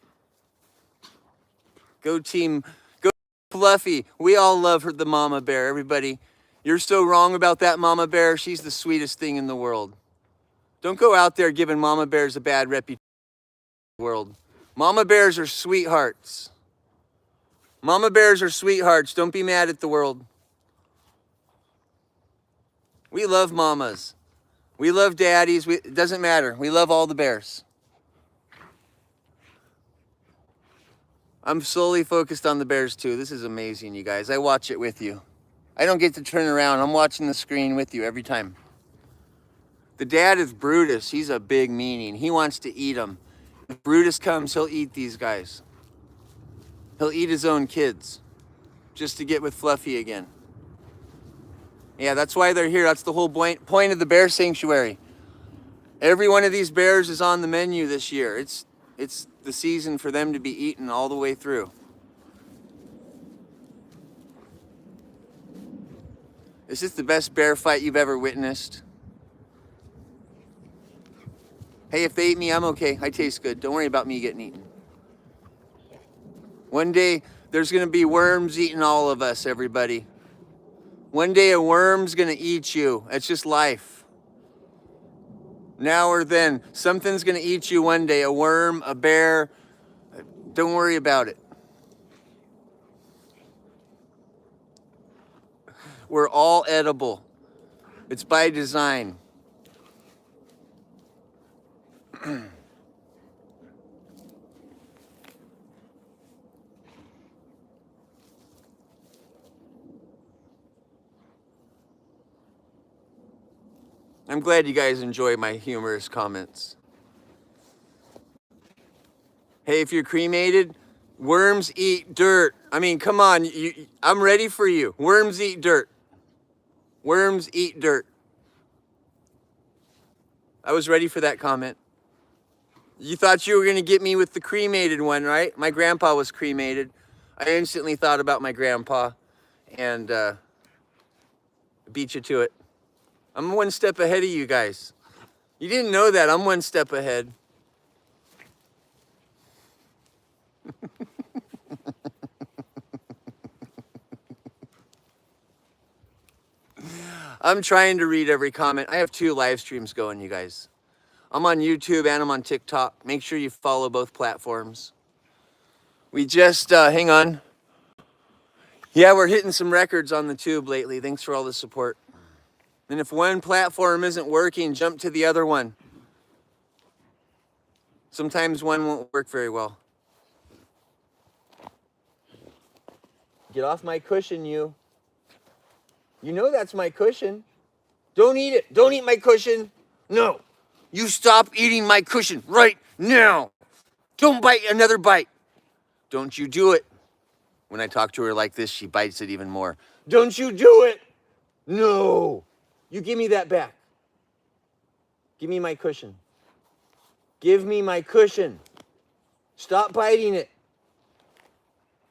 Go team, go Fluffy. We all love her, the Mama Bear, everybody. You're so wrong about that Mama Bear. She's the sweetest thing in the world. Don't go out there giving Mama Bears a bad reputation in the world. Mama Bears are sweethearts. Mama Bears are sweethearts. Don't be mad at the world. We love mamas. We love daddies. It doesn't matter. We love all the bears. I'm solely focused on the bears too. This is amazing, you guys. I watch it with you. I don't get to turn around. I'm watching the screen with you every time. The dad is Brutus. He's a big meanie. He wants to eat them. If Brutus comes, he'll eat these guys. He'll eat his own kids just to get with Fluffy again. Yeah, that's why they're here. That's the whole point of the bear sanctuary. Every one of these bears is on the menu this year. It's the season for them to be eaten all the way through. Is this the best bear fight you've ever witnessed? Hey, if they eat me, I'm okay. I taste good. Don't worry about me getting eaten. One day, there's going to be worms eating all of us, everybody. One day, a worm's going to eat you. It's just life. Now or then, something's going to eat you one day. A worm, a bear. Don't worry about it. We're all edible. It's by design. I'm glad you guys enjoy my humorous comments. Hey, if you're cremated, worms eat dirt. I mean, come on. I'm ready for you. Worms eat dirt. Worms eat dirt. I was ready for that comment. You thought you were going to get me with the cremated one, right? My grandpa was cremated. I instantly thought about my grandpa and beat you to it. I'm one step ahead of you guys. You didn't know that. I'm one step ahead. I'm trying to read every comment. I have 2 live streams going, you guys. I'm on YouTube and I'm on TikTok. Make sure you follow both platforms. We just, hang on. Yeah, we're hitting some records on the tube lately. Thanks for all the support. And if one platform isn't working, jump to the other one. Sometimes one won't work very well. Get off my cushion, you. You know that's my cushion. Don't eat it. Don't eat my cushion. No. You stop eating my cushion right now. Don't bite another bite. Don't you do it. When I talk to her like this, she bites it even more. Don't you do it. No. You give me that back. Give me my cushion. Give me my cushion. Stop biting it.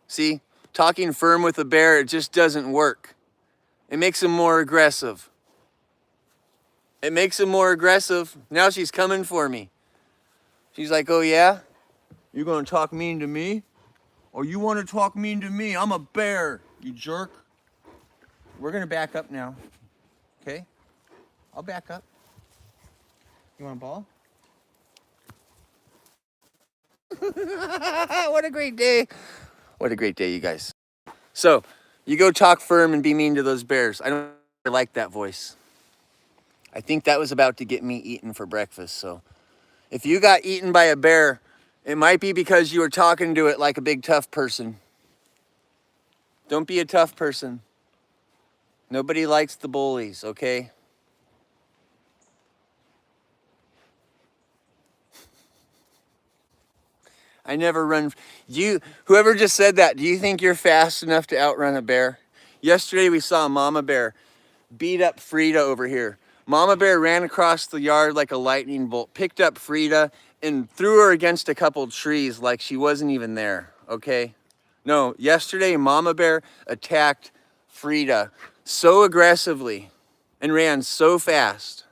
See, talking firm with a bear, it just doesn't work. It makes him more aggressive. It makes him more aggressive. Now she's coming for me. She's like, oh yeah? You're gonna talk mean to me? Or you wanna talk mean to me? I'm a bear, you jerk. We're gonna back up now, okay? I'll back up. You want a ball? What a great day. What a great day, you guys. So, you go talk firm and be mean to those bears. I don't like that voice. I think that was about to get me eaten for breakfast. So, if you got eaten by a bear, it might be because you were talking to it like a big tough person. Don't be a tough person. Nobody likes the bullies, okay? I never run. Whoever just said that, do you think you're fast enough to outrun a bear? Yesterday we saw a mama bear beat up Frida over here. Mama bear ran across the yard like a lightning bolt, picked up Frida and threw her against a couple trees like she wasn't even there, okay? No, yesterday mama bear attacked Frida so aggressively and ran so fast.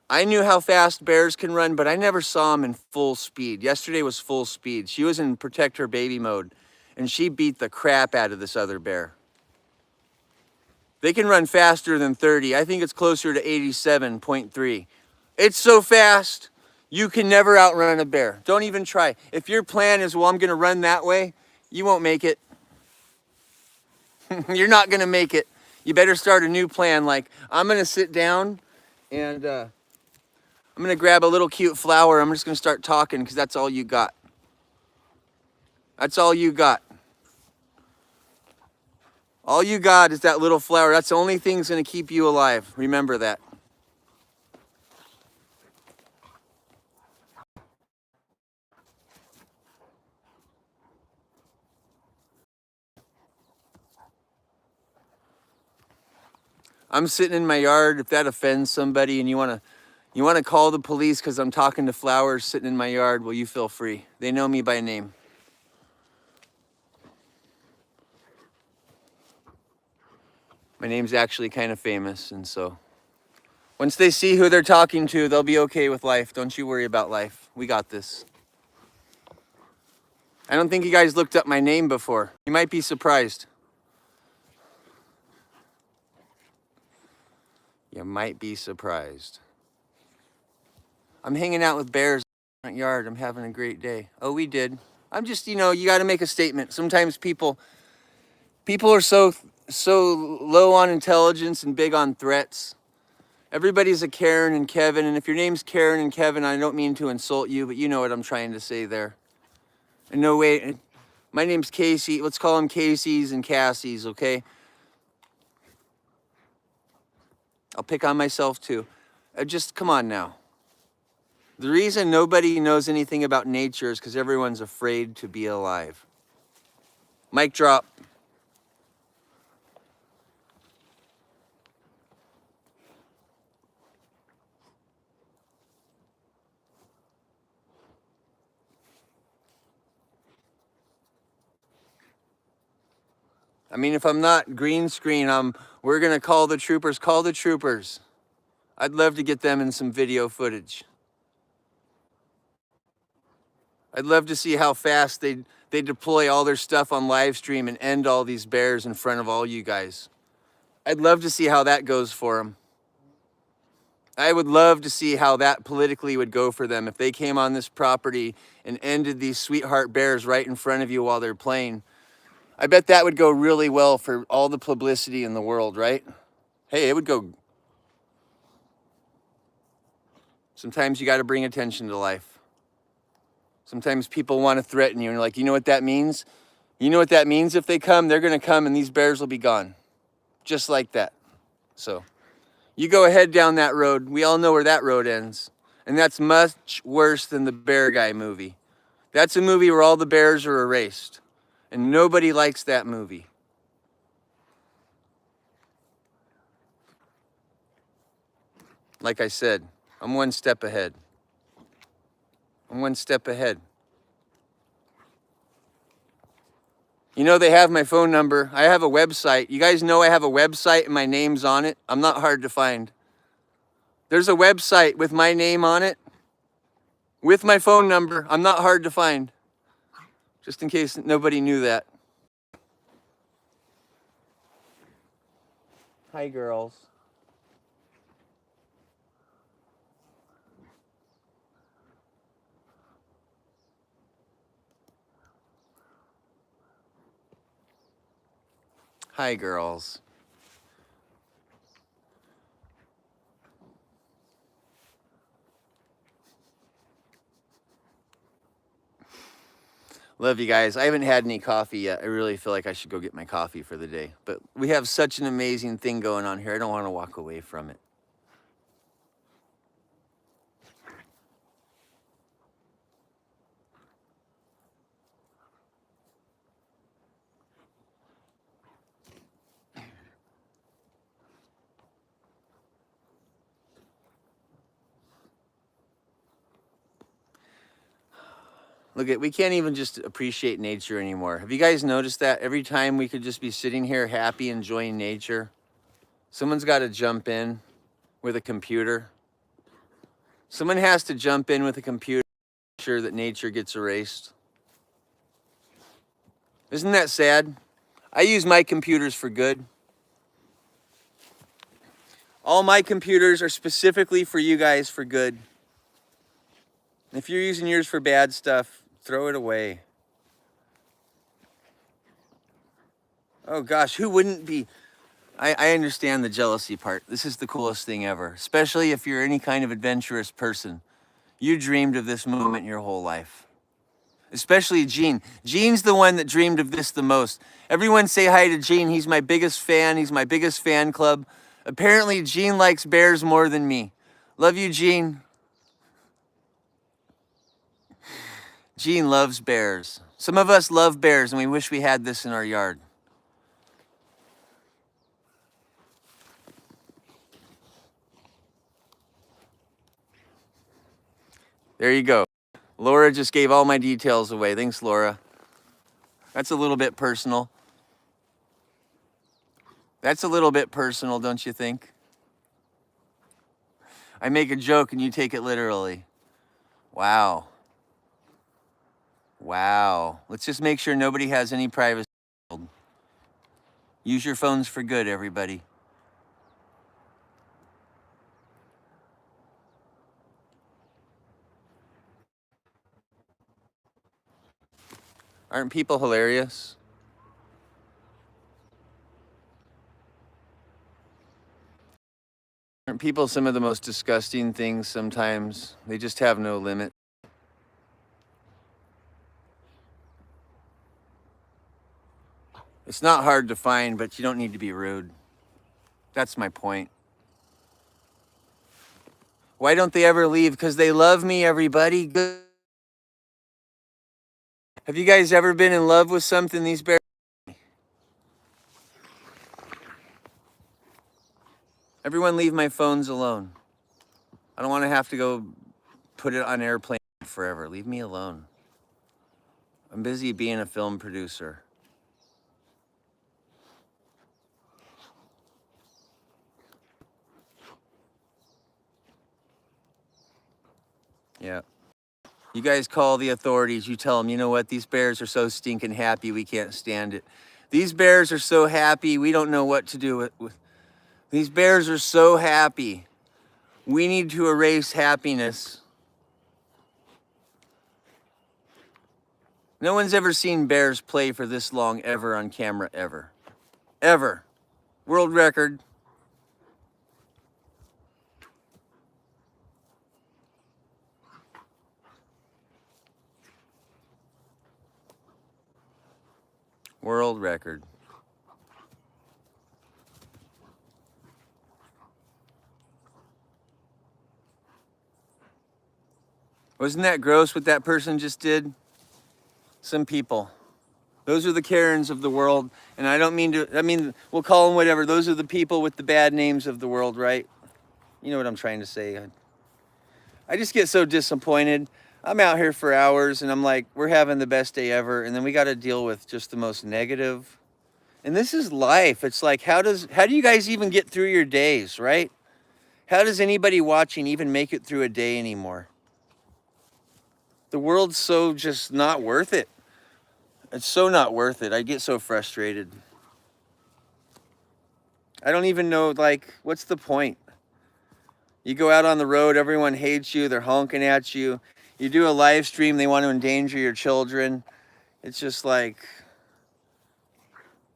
I knew how fast bears can run, but I never saw them in full speed. Yesterday was full speed. She was in protect her baby mode, and she beat the crap out of this other bear. They can run faster than 30. I think it's closer to 87.3. It's so fast, you can never outrun a bear. Don't even try. If your plan is, well, I'm gonna run that way, you won't make it. You're not gonna make it. You better start a new plan, like, I'm gonna sit down and I'm gonna grab a little cute flower. I'm just gonna start talking because that's all you got. That's all you got. All you got is that little flower. That's the only thing that's gonna keep you alive. Remember that. I'm sitting in my yard. If that offends somebody and you wanna call the police because I'm talking to flowers sitting in my yard, well, you feel free. They know me by name. My name's actually kind of famous, and so once they see who they're talking to, they'll be okay with life. Don't you worry about life. We got this. I don't think you guys looked up my name before. You might be surprised. You might be surprised. I'm hanging out with bears in the front yard. I'm having a great day. Oh, we did. I'm just, you got to make a statement. Sometimes people are so low on intelligence and big on threats. Everybody's a Karen and Kevin, and if your name's Karen and Kevin, I don't mean to insult you, but you know what I'm trying to say there. And no way, my name's Casey. Let's call them Casey's and Cassie's, okay? I'll pick on myself too. Just come on now. The reason nobody knows anything about nature is because everyone's afraid to be alive. Mic drop. I mean, if I'm not green screen, we're gonna call the troopers. Call the troopers. I'd love to get them in some video footage. I'd love to see how fast they deploy all their stuff on live stream and end all these bears in front of all you guys. I'd love to see how that goes for them. I would love to see how that politically would go for them if they came on this property and ended these sweetheart bears right in front of you while they're playing. I bet that would go really well for all the publicity in the world, right? Hey, it would go. Sometimes you got to bring attention to life. Sometimes people want to threaten you and you're like, you know what that means? You know what that means? If they come, they're going to come and these bears will be gone. Just like that. So you go ahead down that road. We all know where that road ends. And that's much worse than the Bear Guy movie. That's a movie where all the bears are erased. And nobody likes that movie. Like I said, I'm one step ahead. I'm one step ahead. You know, they have my phone number. I have a website. You guys know I have a website and my name's on it. I'm not hard to find. There's a website with my name on it, with my phone number. I'm not hard to find. Just in case nobody knew that. Hi, girls. Hi, girls. Love you guys. I haven't had any coffee yet. I really feel like I should go get my coffee for the day. But we have such an amazing thing going on here. I don't want to walk away from it. Look at, we can't even just appreciate nature anymore. Have you guys noticed that? Every time we could just be sitting here happy, enjoying nature, someone's got to jump in with a computer. Someone has to jump in with a computer to make sure that nature gets erased. Isn't that sad? I use my computers for good. All my computers are specifically for you guys for good. If you're using yours for bad stuff, throw it away. Oh gosh, who wouldn't be? I understand the jealousy part. This is the coolest thing ever, especially if you're any kind of adventurous person. You dreamed of this moment your whole life. Especially Gene. Gene's the one that dreamed of this the most. Everyone say hi to Gene. He's my biggest fan. He's my biggest fan club. Apparently, Gene likes bears more than me. Love you, Gene. Gene loves bears. Some of us love bears, and we wish we had this in our yard. There you go. Laura just gave all my details away. Thanks, Laura. That's a little bit personal. That's a little bit personal, don't you think? I make a joke and you take it literally. Wow. Wow. Let's just make sure nobody has any privacy. Use your phones for good, everybody. Aren't people hilarious? Aren't people some of the most disgusting things sometimes? They just have no limit. It's not hard to find, but you don't need to be rude. That's my point. Why don't they ever leave? Because they love me, everybody. Good. Have you guys ever been in love with something these bears? Everyone leave my phones alone. I don't want to have to go put it on airplane forever. Leave me alone. I'm busy being a film producer. Yeah. You guys call the authorities. You tell them, you know what? These bears are so stinking happy, we can't stand it. These bears are so happy, we don't know what to do with. These bears are so happy. We need to erase happiness. No one's ever seen bears play for this long ever on camera, ever. Ever. World record. World record. Wasn't that gross what that person just did? Some people. Those are the Karens of the world. And I don't mean to, I mean, we'll call them whatever. Those are the people with the bad names of the world, right? You know what I'm trying to say. I just get so disappointed. I'm out here for hours and I'm like, we're having the best day ever. And then we got to deal with just the most negative. And this is life. It's like, how do you guys even get through your days, right? How does anybody watching even make it through a day anymore? The world's so just not worth it. It's so not worth it. I get so frustrated. I don't even know, like, what's the point? You go out on the road, everyone hates you, they're honking at you. You do a live stream, they want to endanger your children. It's just like,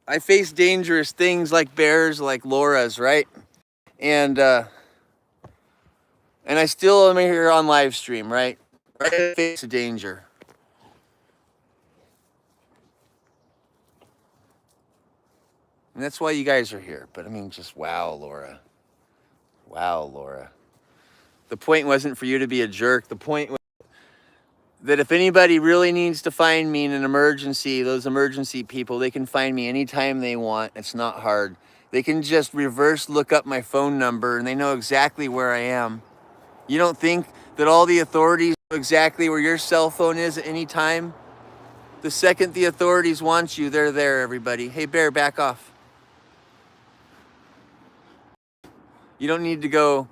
I face dangerous things like bears, like Laura's, right? And I still am here on live stream, right? Right in the face of danger. And that's why you guys are here. But I mean, just wow, Laura. Wow, Laura. The point wasn't for you to be a jerk. The point was that if anybody really needs to find me in an emergency, those emergency people, they can find me anytime they want. It's not hard. They can just reverse look up my phone number and they know exactly where I am. You don't think that all the authorities know exactly where your cell phone is at any time. The second the authorities want you, they're there, everybody. Hey, bear, back off. You don't need to go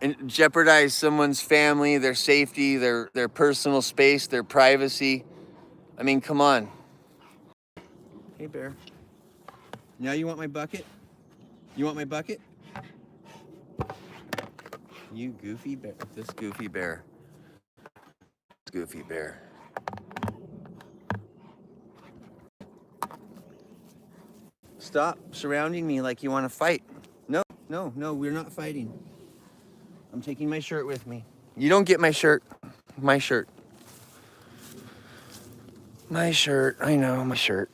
and jeopardize someone's family, their safety, their personal space, their privacy. I mean, come on. Hey, bear. Now you want my bucket? You want my bucket? You goofy bear. This goofy bear. Goofy bear. Stop surrounding me like you want to fight. No, no, no, we're not fighting. I'm taking my shirt with me. You don't get my shirt. My shirt. My shirt. I know, my shirt.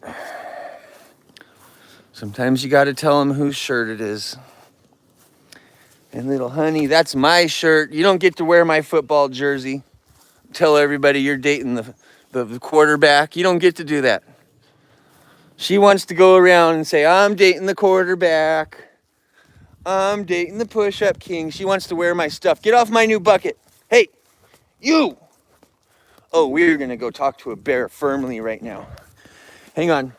Sometimes you got to tell them whose shirt it is. And little honey, that's my shirt. You don't get to wear my football jersey. Tell everybody you're dating the quarterback. You don't get to do that. She wants to go around and say, I'm dating the quarterback. I'm dating the push-up king. She wants to wear my stuff. Get off my new bucket. Hey, you. Oh, we're going to go talk to a bear firmly right now. Hang on.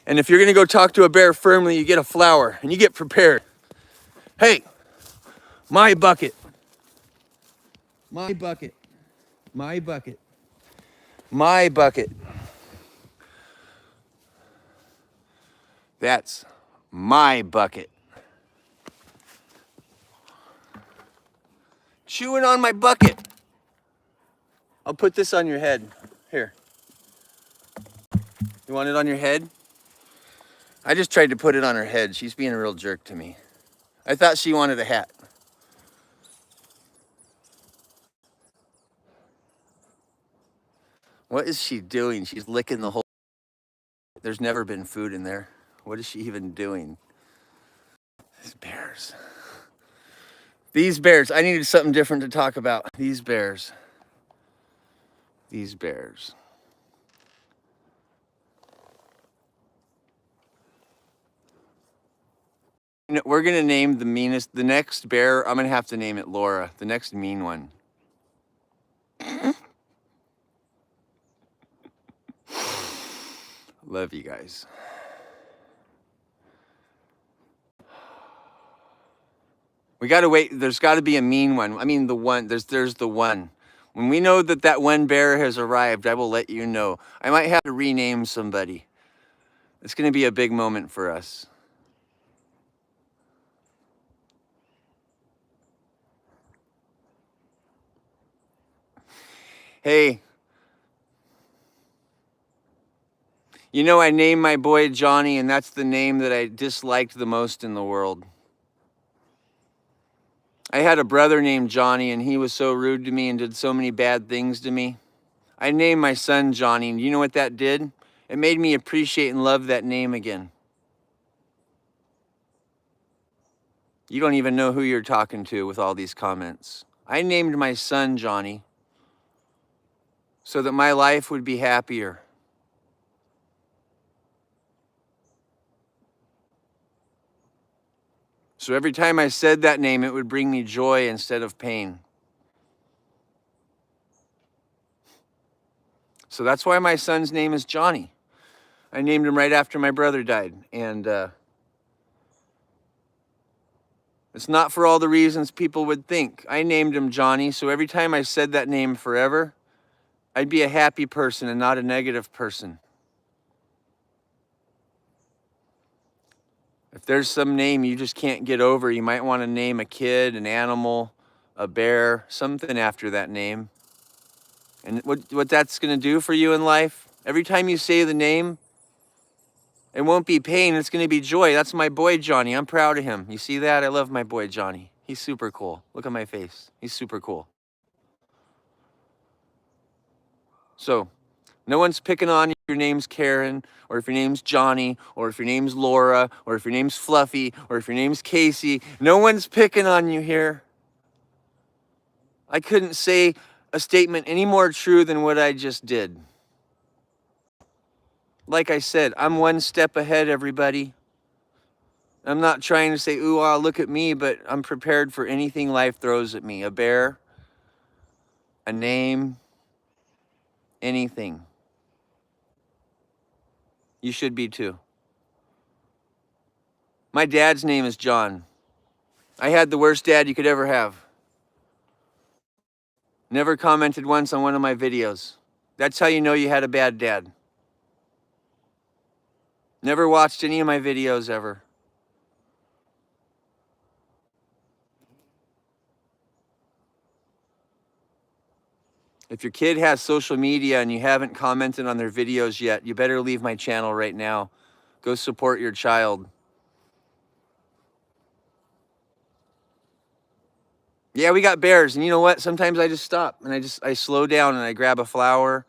And if you're going to go talk to a bear firmly, you get a flower and you get prepared. Hey, my bucket. My bucket. My bucket. My bucket. That's my bucket. Chewing on my bucket. I'll put this on your head. Here. You want it on your head? I just tried to put it on her head. She's being a real jerk to me. I thought she wanted a hat. What is she doing? She's licking the whole... There's never been food in there. What is she even doing? These bears. These bears. I needed something different to talk about. These bears. These bears. You know, we're going to name the meanest... The next bear, I'm going to have to name it Laura. The next mean one. Love you guys. We got to wait. There's got to be a mean one. I mean, the one. There's the one. When we know that that one bear has arrived, I will let you know. I might have to rename somebody. It's going to be a big moment for us. Hey, you know, I named my boy Johnny, and that's the name that I disliked the most in the world. I had a brother named Johnny, and he was so rude to me and did so many bad things to me. I named my son Johnny, and you know what that did? It made me appreciate and love that name again. You don't even know who you're talking to with all these comments. I named my son Johnny so that my life would be happier. So every time I said that name, it would bring me joy instead of pain. So that's why my son's name is Johnny. I named him right after my brother died. And it's not for all the reasons people would think. I named him Johnny, so every time I said that name forever, I'd be a happy person and not a negative person. If there's some name you just can't get over, you might want to name a kid, an animal, a bear, something after that name. And what that's going to do for you in life, every time you say the name, it won't be pain, it's going to be joy. That's my boy Johnny. I'm proud of him. You see that? I love my boy Johnny. He's super cool. Look at my face. He's super cool. So, no one's picking on you if your name's Karen, or if your name's Johnny, or if your name's Laura, or if your name's Fluffy, or if your name's Casey. No one's picking on you here. I couldn't say a statement any more true than what I just did. Like I said, I'm one step ahead, everybody. I'm not trying to say, ooh, ah, look at me, but I'm prepared for anything life throws at me. A bear, a name, anything. You should be too. My dad's name is John. I had the worst dad you could ever have. Never commented once on one of my videos. That's how you know you had a bad dad. Never watched any of my videos ever. If your kid has social media and you haven't commented on their videos yet, you better leave my channel right now. Go support your child. Yeah, we got bears, and you know what? Sometimes I just stop and I slow down and I grab a flower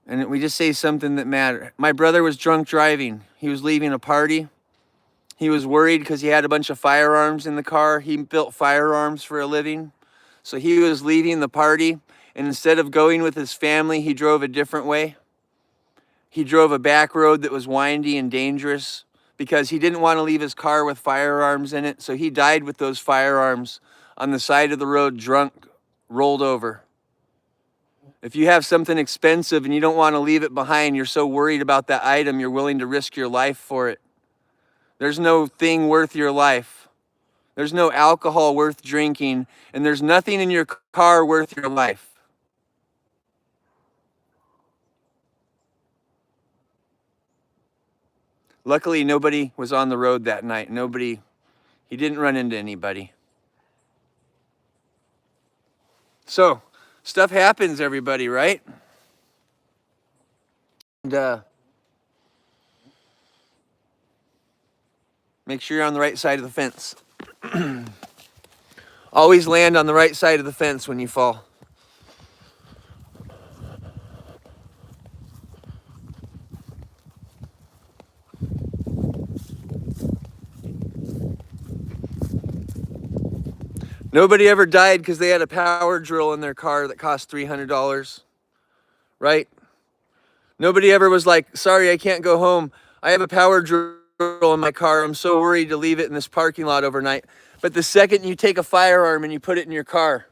and we just say something that matters. My brother was drunk driving. He was leaving a party. He was worried because he had a bunch of firearms in the car. He built firearms for a living. So he was leaving the party, and instead of going with his family, he drove a different way. He drove a back road that was windy and dangerous because he didn't want to leave his car with firearms in it. So he died with those firearms on the side of the road, drunk, rolled over. If you have something expensive and you don't want to leave it behind, you're so worried about that item, you're willing to risk your life for it. There's no thing worth your life. There's no alcohol worth drinking, and there's nothing in your car worth your life. Luckily, nobody was on the road that night. He didn't run into anybody. So, stuff happens, everybody, right? And make sure you're on the right side of the fence. Always land on the right side of the fence when you fall. Nobody ever died because they had a power drill in their car that cost $300, right? Nobody ever was like, sorry, I can't go home. I have a power drill in my car. I'm so worried to leave it in this parking lot overnight. But the second you take a firearm and you put it in your car,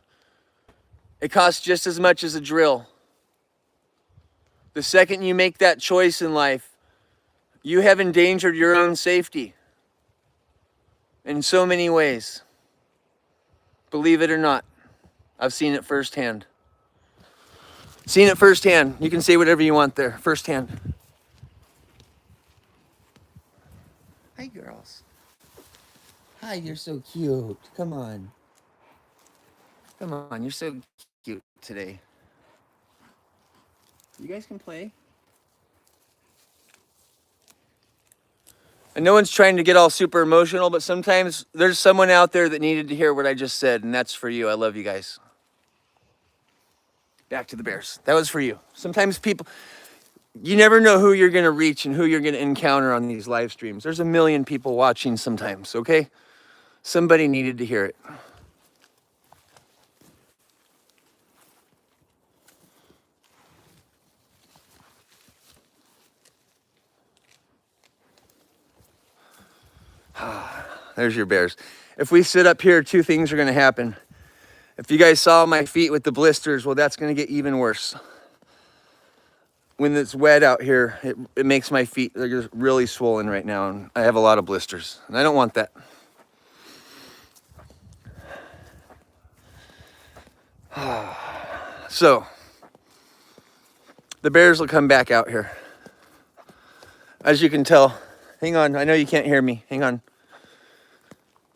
it costs just as much as a drill. The second you make that choice in life, you have endangered your own safety in so many ways. Believe it or not, I've seen it firsthand. Seen it firsthand. You can say whatever you want there, firsthand. Hi, girls. Hi, you're so cute. Come on. Come on, you're so cute today. You guys can play. And no one's trying to get all super emotional, but sometimes there's someone out there that needed to hear what I just said, and that's for you. I love you guys. Back to the bears. That was for you. Sometimes people, you never know who you're going to reach and who you're going to encounter on these live streams. There's a million people watching sometimes, okay? Somebody needed to hear it. There's your bears. If we sit up here, two things are going to happen. If you guys saw my feet with the blisters, well, that's going to get even worse. When it's wet out here, it makes my feet, they're just really swollen right now, and I have a lot of blisters, and I don't want that. So, the bears will come back out here. As you can tell, hang on, I know you can't hear me, hang on.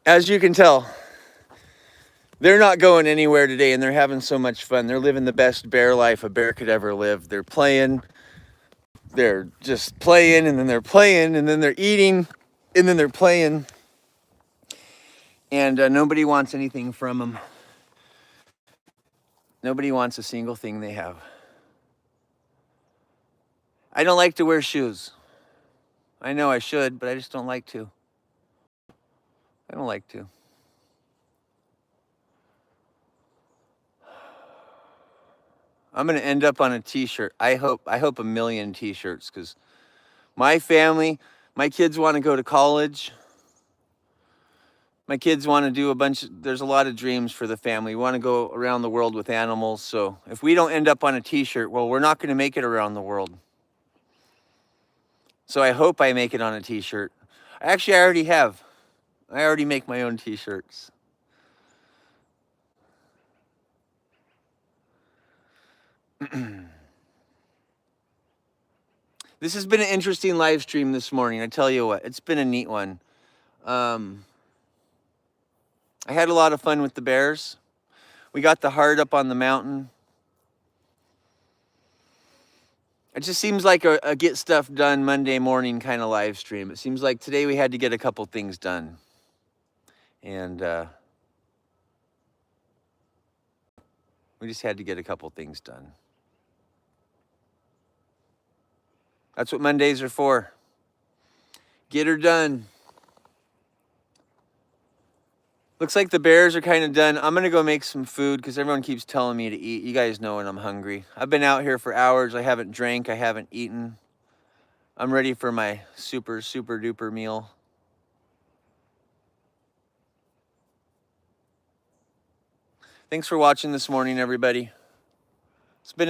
As you can tell, they're not going anywhere today, and they're having so much fun. They're living the best bear life a bear could ever live. They're playing, they're just playing, and then they're playing, and then they're eating, and then they're playing. And nobody wants anything from them. Nobody wants a single thing they have. I don't like to wear shoes. I know I should, but I just don't like to. I don't like to. I'm gonna end up on a t-shirt. I hope a million t-shirts, because my family, my kids want to go to college. My kids want to do there's a lot of dreams for the family. We want to go around the world with animals. So if we don't end up on a t-shirt, well, we're not going to make it around the world. So I hope I make it on a t-shirt. Actually, I already have. I already make my own t-shirts. This has been an interesting live stream this morning. I tell you what, it's been a neat one. I had a lot of fun with the bears. We got the heart up on the mountain. It just seems like a get stuff done Monday morning kind of live stream. It seems like today we had to get a couple things done. And we just had to get a couple things done. That's what Mondays are for. Get her done. Looks like the bears are kind of done. I'm gonna go make some food because everyone keeps telling me to eat. You guys know when I'm hungry. I've been out here for hours. I haven't drank, I haven't eaten. I'm ready for my super duper meal. Thanks for watching this morning, everybody. It's been